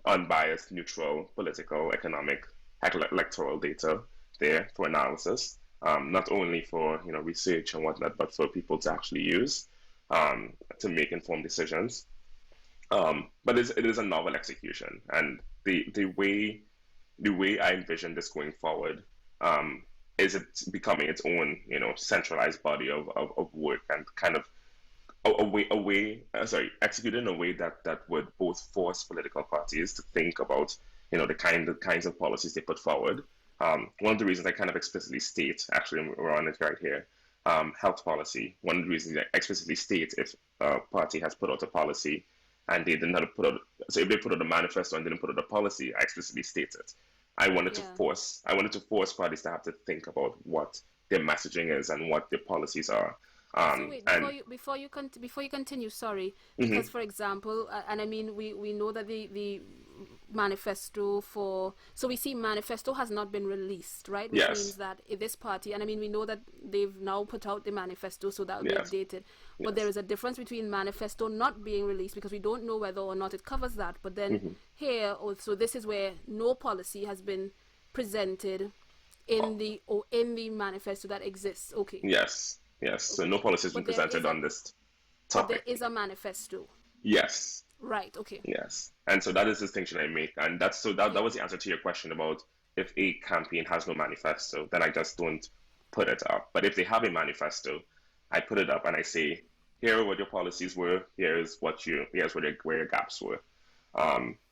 unbiased, neutral, political, economic, electoral data there for analysis, not only for research and whatnot, but for people to actually use to make informed decisions. But it is a novel execution, and the way I envision this going forward is it becoming its own centralized body of work and kind of executed in a way that would both force political parties to think about the kinds of policies they put forward. One of the reasons I kind of explicitly state, actually, we're on it right here, health policy. One of the reasons I explicitly state if a party has put out a policy and they did not put out, so if they put out a manifesto and didn't put out a policy, I explicitly state it. Yeah. I wanted to force parties to have to think about what their messaging is and what their policies are. So wait, And before you continue, sorry, mhm, because for example, and I mean we know that the manifesto for, so we see manifesto has not been released, right? Which means yes, that this party, and I mean we know that they've now put out the manifesto, so that will be yes, updated. But there yes, is a difference between manifesto not being released because we don't know whether or not it covers that. But then mhm. here also, this is where no policy has been presented Oh, in the manifesto that exists. Okay, yes, yes. So okay. no policy has been But there presented is a on this but there topic. is a manifesto. Yes, Right, okay. yes. And so that is the distinction I make. And that's so that Yeah. was the answer to your question about if a campaign has no manifesto, then I just don't put it up. But if they have a manifesto, I put it up and I say, here are what your policies were, here's where your gaps were.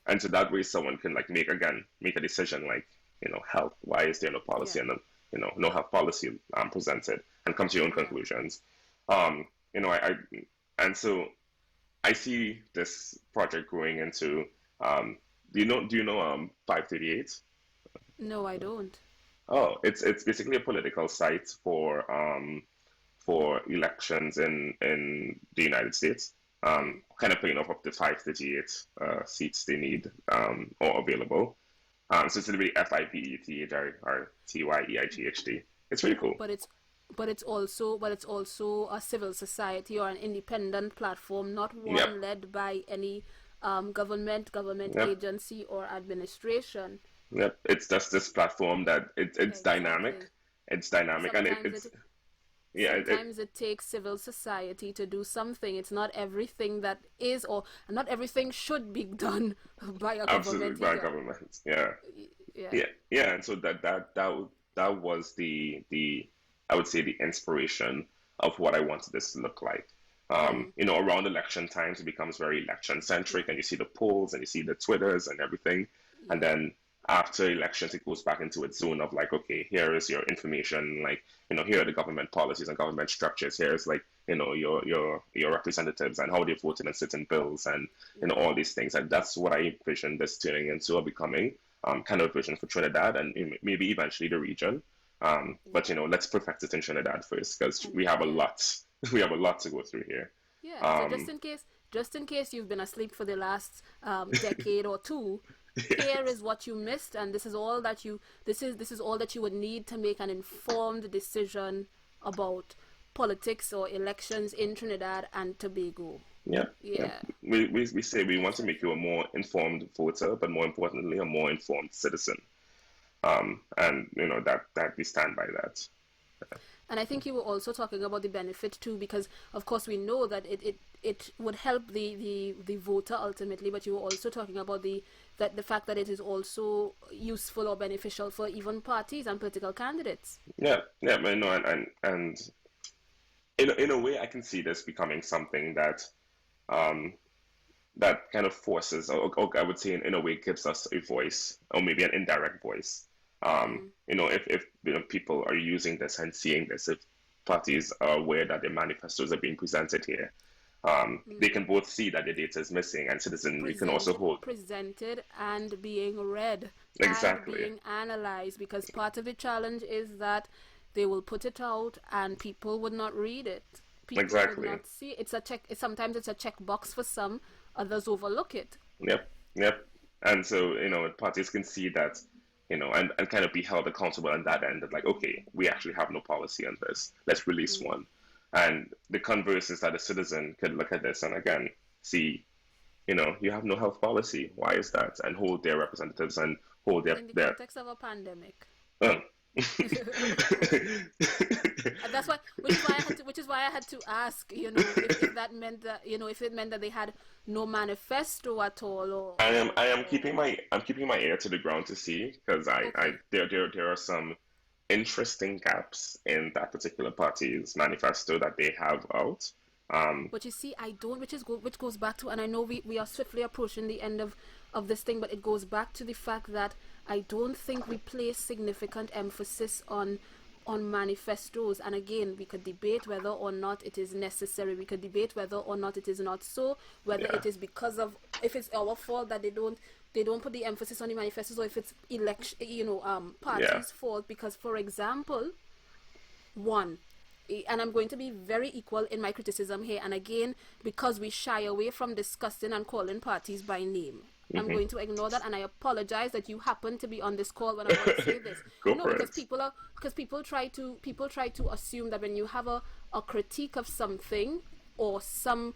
And so that way someone can like make a decision like, health, why is there no policy Yeah. and no health policy presented and come to your own Yeah. conclusions. Um, you know, and so I see this project growing into do you know 538? No, I don't. Oh, it's basically a political site for elections in the United States. Mm. Kind of putting up to 538 seats they need or available. So it's literally FIPETHRTYEIGHT. It's pretty cool. But it's also a civil society or an independent platform, not Yep, one led by any government yep, agency or administration. yep. It's just this platform that it's Exactly. dynamic. It's dynamic and Sometimes it's it yeah sometimes it takes civil society to do something. It's not everything that is, or not everything should be done by a absolutely government by either. government. Yeah. Yeah. Yeah, and so that was the I would say the inspiration of what I wanted this to look like. Mm. Around election times, it becomes very election centric, Yeah. and you see the polls and you see the Twitters and everything, and Yeah. then after elections, it goes back into its zone of like, okay, here is your information, like here are the government policies and government structures. Here's like your representatives and how they voted and certain bills and Yeah. all these things, and that's what I envision this turning into or becoming kind of vision for Trinidad and maybe eventually the region. But Yeah. let's perfect it in Trinidad first because And we have a yeah. lot, we have a lot to go through here. Yeah, so Um, just in case you've been asleep for the last decade or two, here is what you missed, and this is all that you would need to make an informed decision about politics or elections in Trinidad and Tobago. yeah, yeah. Yeah, We say we want to make definitely. you a more informed voter, but more importantly, a more informed citizen. And that we stand by that. And I think you were also talking about the benefit too, because of course we know that it would help the voter ultimately, but you were also talking about the fact that it is also useful or beneficial for even parties and political candidates. Yeah, yeah, but and in a way, I can see this becoming something um, that kind of forces, or I would say in a way gives us a voice, or maybe an indirect voice. Mm. If people are using this and seeing this, if parties are aware that their manifestos are being presented here, they can both see that the data is missing, and citizenry can also hold presented and being read and exactly. being analyzed, because part of the challenge is that they will put it out and people would not read it. People would Exactly. not see it. It's a check. Sometimes it's a checkbox for some, others overlook it. Yep. Yep. And so, parties can see that, and kind of be held accountable on that end that, like, okay, we actually have no policy on this. Let's release one. And the converse is that a citizen could look at this and again see, you have no health policy. Why is that? And hold their representatives and hold In the context of a pandemic. um, And that's why, which is why I had to ask, if that meant that, if it meant that they had no manifesto at all, or I am keeping my ear to the ground to see, because there are some interesting gaps in that particular party's manifesto that they have out. But you see, I don't, which goes back to, and I know we are swiftly approaching the end of this thing, but it goes back to the fact that I don't think we place significant emphasis on manifestos. And again, we could debate whether or not it is necessary. We could debate whether or not it is not so, whether it is because of, if it's our fault that they don't put the emphasis on the manifestos, or if it's parties' fault. Because, for example, one, and I'm going to be very equal in my criticism here, and again, because we shy away from discussing and calling parties by name, I'm going to ignore that, and I apologize that you happen to be on this call when I'm going to say this. Because people try to assume that when you have a critique of something, or some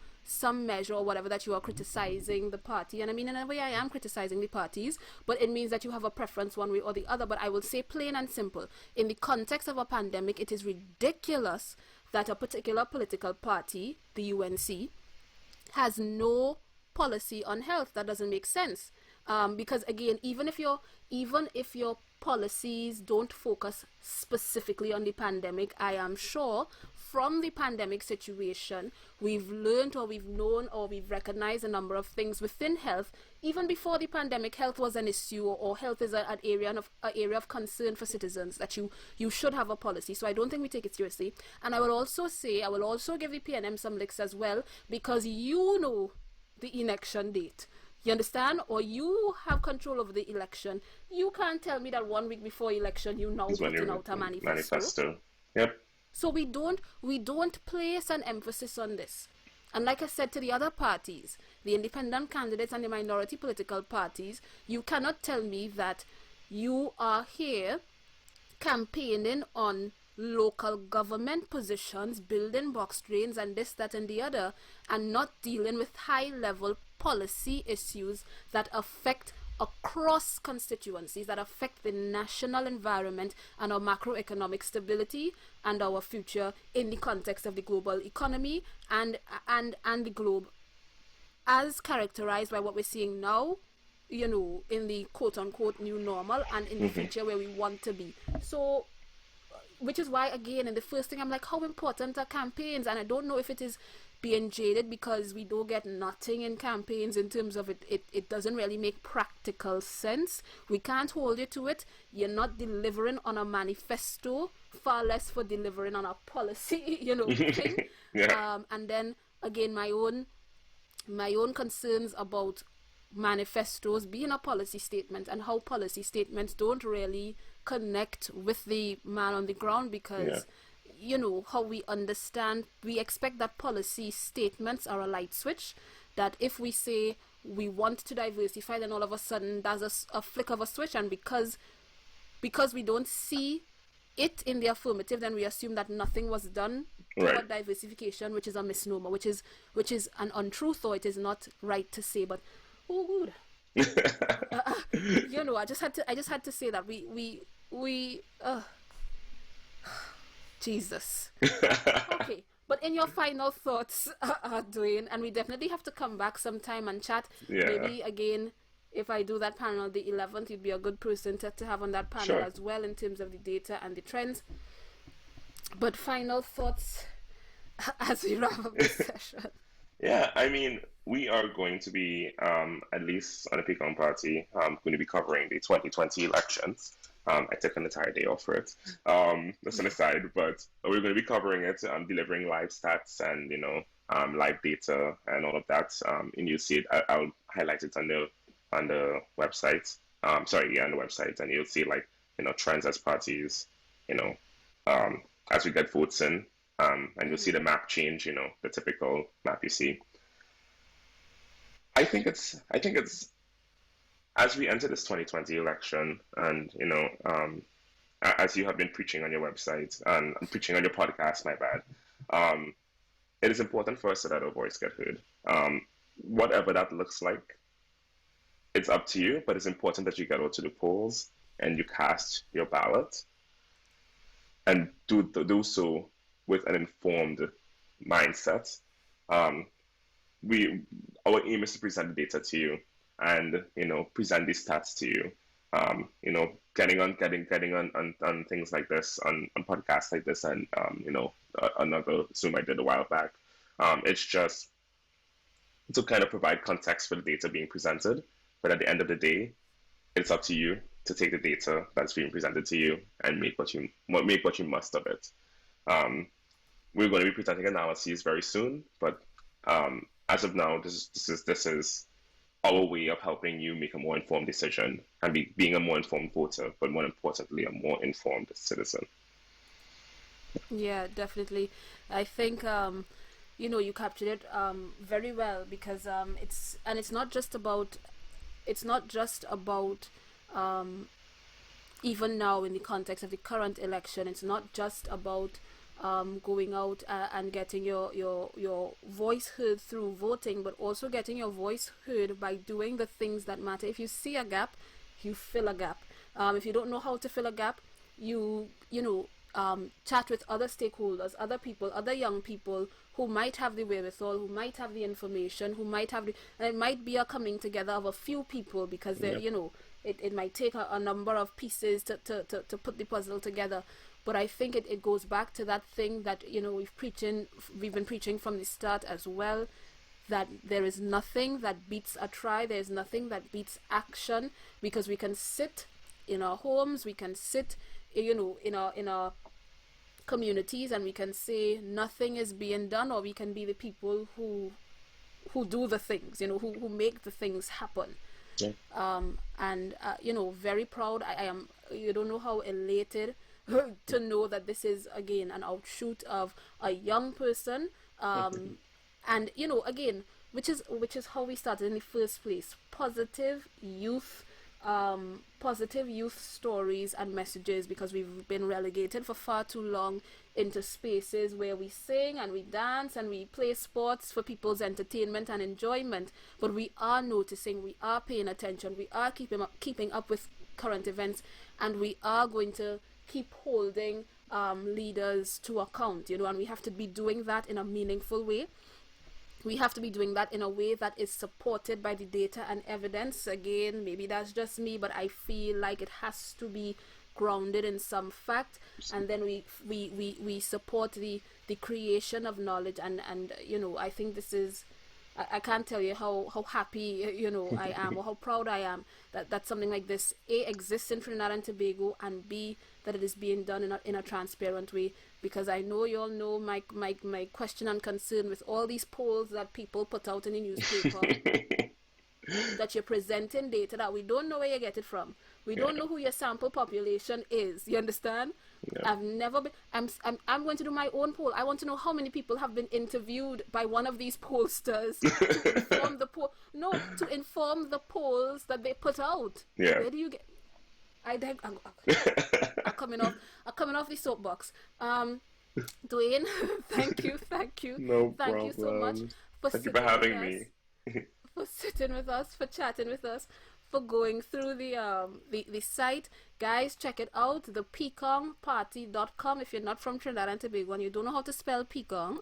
measure or whatever, that you are criticizing the party. And I mean, in a way, I am criticizing the parties, but it means that you have a preference one way or the other. But I will say plain and simple, in the context of a pandemic, it is ridiculous that a particular political party, the UNC, has no policy on health. That doesn't make sense, because again, even if your policies don't focus specifically on the pandemic, I am sure from the pandemic situation we've learned, or we've known, or we've recognized a number of things within health. Even before the pandemic, health was an issue, or health is an area of concern for citizens, that you should have a policy. So I don't think we take it seriously. And I will also give the PNM some licks as well, because the election date. You understand? Or you have control over the election. You can't tell me that 1 week before election you now putting out a manifesto. Yep. So we don't place an emphasis on this. And like I said to the other parties, the independent candidates and the minority political parties, you cannot tell me that you are here campaigning on local government positions, building box drains and this, that and the other, and not dealing with high-level policy issues that affect across constituencies, that affect the national environment and our macroeconomic stability and our future in the context of the global economy and the globe, as characterized by what we're seeing now, in the quote-unquote new normal, and in the future where we want to be. So, which is why, again, in the first thing, I'm like, how important are campaigns? And I don't know if it is being jaded because we don't get nothing in campaigns in terms of it doesn't really make practical sense. We can't hold you to it. You're not delivering on a manifesto, far less for delivering on a policy, thing. And then, again, my own concerns about manifestos being a policy statement, and how policy statements don't really connect with the man on the ground, because how we understand, we expect that policy statements are a light switch, that if we say we want to diversify, then all of a sudden there's a flick of a switch, and because we don't see it in the affirmative, then we assume that nothing was done toward diversification, which is a misnomer, which is an untruth, or it is not right to say. But I just had to say that we Jesus. Okay, but in your final thoughts, Dwayne, and we definitely have to come back sometime and chat. Maybe again, if I do that panel on the 11th, you'd be a good person to have on that panel as well, in terms of the data and the trends. But final thoughts as we wrap up this session. Yeah, I mean, we are going to be, at least on the Picong Party, going to be covering the 2020 elections. I took an entire day off for it. That's an aside, but we're going to be covering it, delivering live stats and, live data and all of that. And you'll see it. I'll highlight it on the website. Sorry, yeah, on the website, and you'll see like, trends as parties, you know, as we get votes in, and you'll see the map change, the typical map you see. I think it's as we enter this 2020 election, and as you have been preaching on your website and preaching on your podcast, my bad, um, it is important for us to let our voice get heard. Whatever that looks like, it's up to you, but it's important that you get out to the polls and you cast your ballot and do so with an informed mindset. Um, we Our aim is to present the data to you and present these stats to you. Getting on things like this, on podcasts like this, and another Zoom I did a while back. It's just to kind of provide context for the data being presented, but at the end of the day, it's up to you to take the data that's being presented to you and make what you must of it. Um, we're going to be presenting analyses very soon, but as of now, this is our way of helping you make a more informed decision and being a more informed voter, but more importantly, a more informed citizen. Yeah, definitely. I think you captured it very well, because it's not just about, um, even now in the context of the current election, it's not just about going out and getting your voice heard through voting, but also getting your voice heard by doing the things that matter. If you see a gap, you fill a gap. If you don't know how to fill a gap, chat with other stakeholders, other people, other young people who might have the wherewithal, who might have the information, and it might be a coming together of a few people, because Yep. it might take a number of pieces to put the puzzle together. But I think it goes back to that thing that we've been preaching from the start as well, that there is nothing that beats a try, there's nothing that beats action, because we can sit in our homes, we can sit in our communities, and we can say nothing is being done, or we can be the people who do the things, who make the things happen. Yeah. And very proud. I am, you don't know how elated to know that this is again an outshoot of a young person, and again, which is how we started in the first place. Positive youth stories and messages, because we've been relegated for far too long into spaces where we sing and we dance and we play sports for people's entertainment and enjoyment. But we are noticing, we are paying attention, we are keeping up with current events, and we are going to keep holding leaders to account, and we have to be doing that in a meaningful way. We have to be doing that in a way that is supported by the data and evidence. Again, maybe that's just me, but I feel like it has to be grounded in some fact, and then we support the creation of knowledge, and I think this is, I can't tell you how happy I am, or how proud I am that something like this exists in Trinidad and Tobago, and B, that it is being done in a transparent way. Because I know you all know my question and concern with all these polls that people put out in the newspaper, that you're presenting data that we don't know where you get it from. We don't know who your sample population is. You understand? Yeah. I've never been. I'm going to do my own poll. I want to know how many people have been interviewed by one of these pollsters to inform the poll. No, to inform the polls that they put out. Yeah. Where do you get? I'm coming off the soapbox. Dwayne, thank you No thank you so much problem. for Thank you sitting for with having us, me. for sitting with us, for chatting with us, for going through the site. Guys, check it out, the picongparty.com. If you're not from Trinidad and Tobago and you don't know how to spell Picong,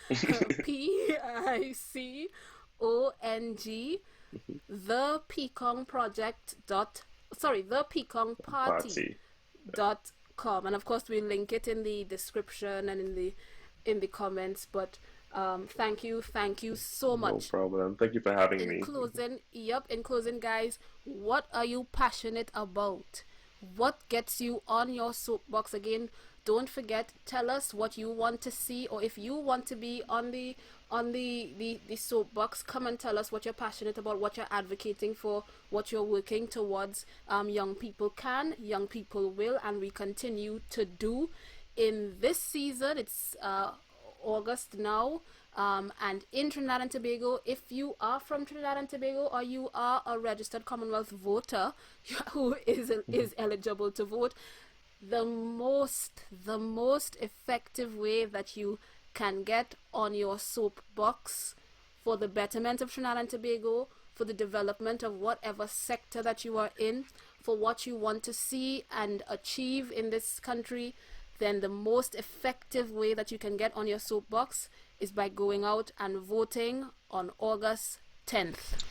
Picong, the Picong project the Picong Party. party.com, and of course we link it in the description and in the comments. But thank you so No much. problem. Thank you for having In me. closing, guys, what are you passionate about? what gets you on your soapbox. Again, don't forget, tell us what you want to see, or if you want to be on the soapbox, come and tell us what you're passionate about, what you're advocating for, what you're working towards. Young people can, young people will, and we continue to do. In this season, it's August now, and in Trinidad and Tobago, if you are from Trinidad and Tobago or you are a registered Commonwealth voter who is eligible to vote, the most effective way that you can get on your soapbox for the betterment of Trinidad and Tobago, for the development of whatever sector that you are in, for what you want to see and achieve in this country, then the most effective way that you can get on your soapbox is by going out and voting on August 10th.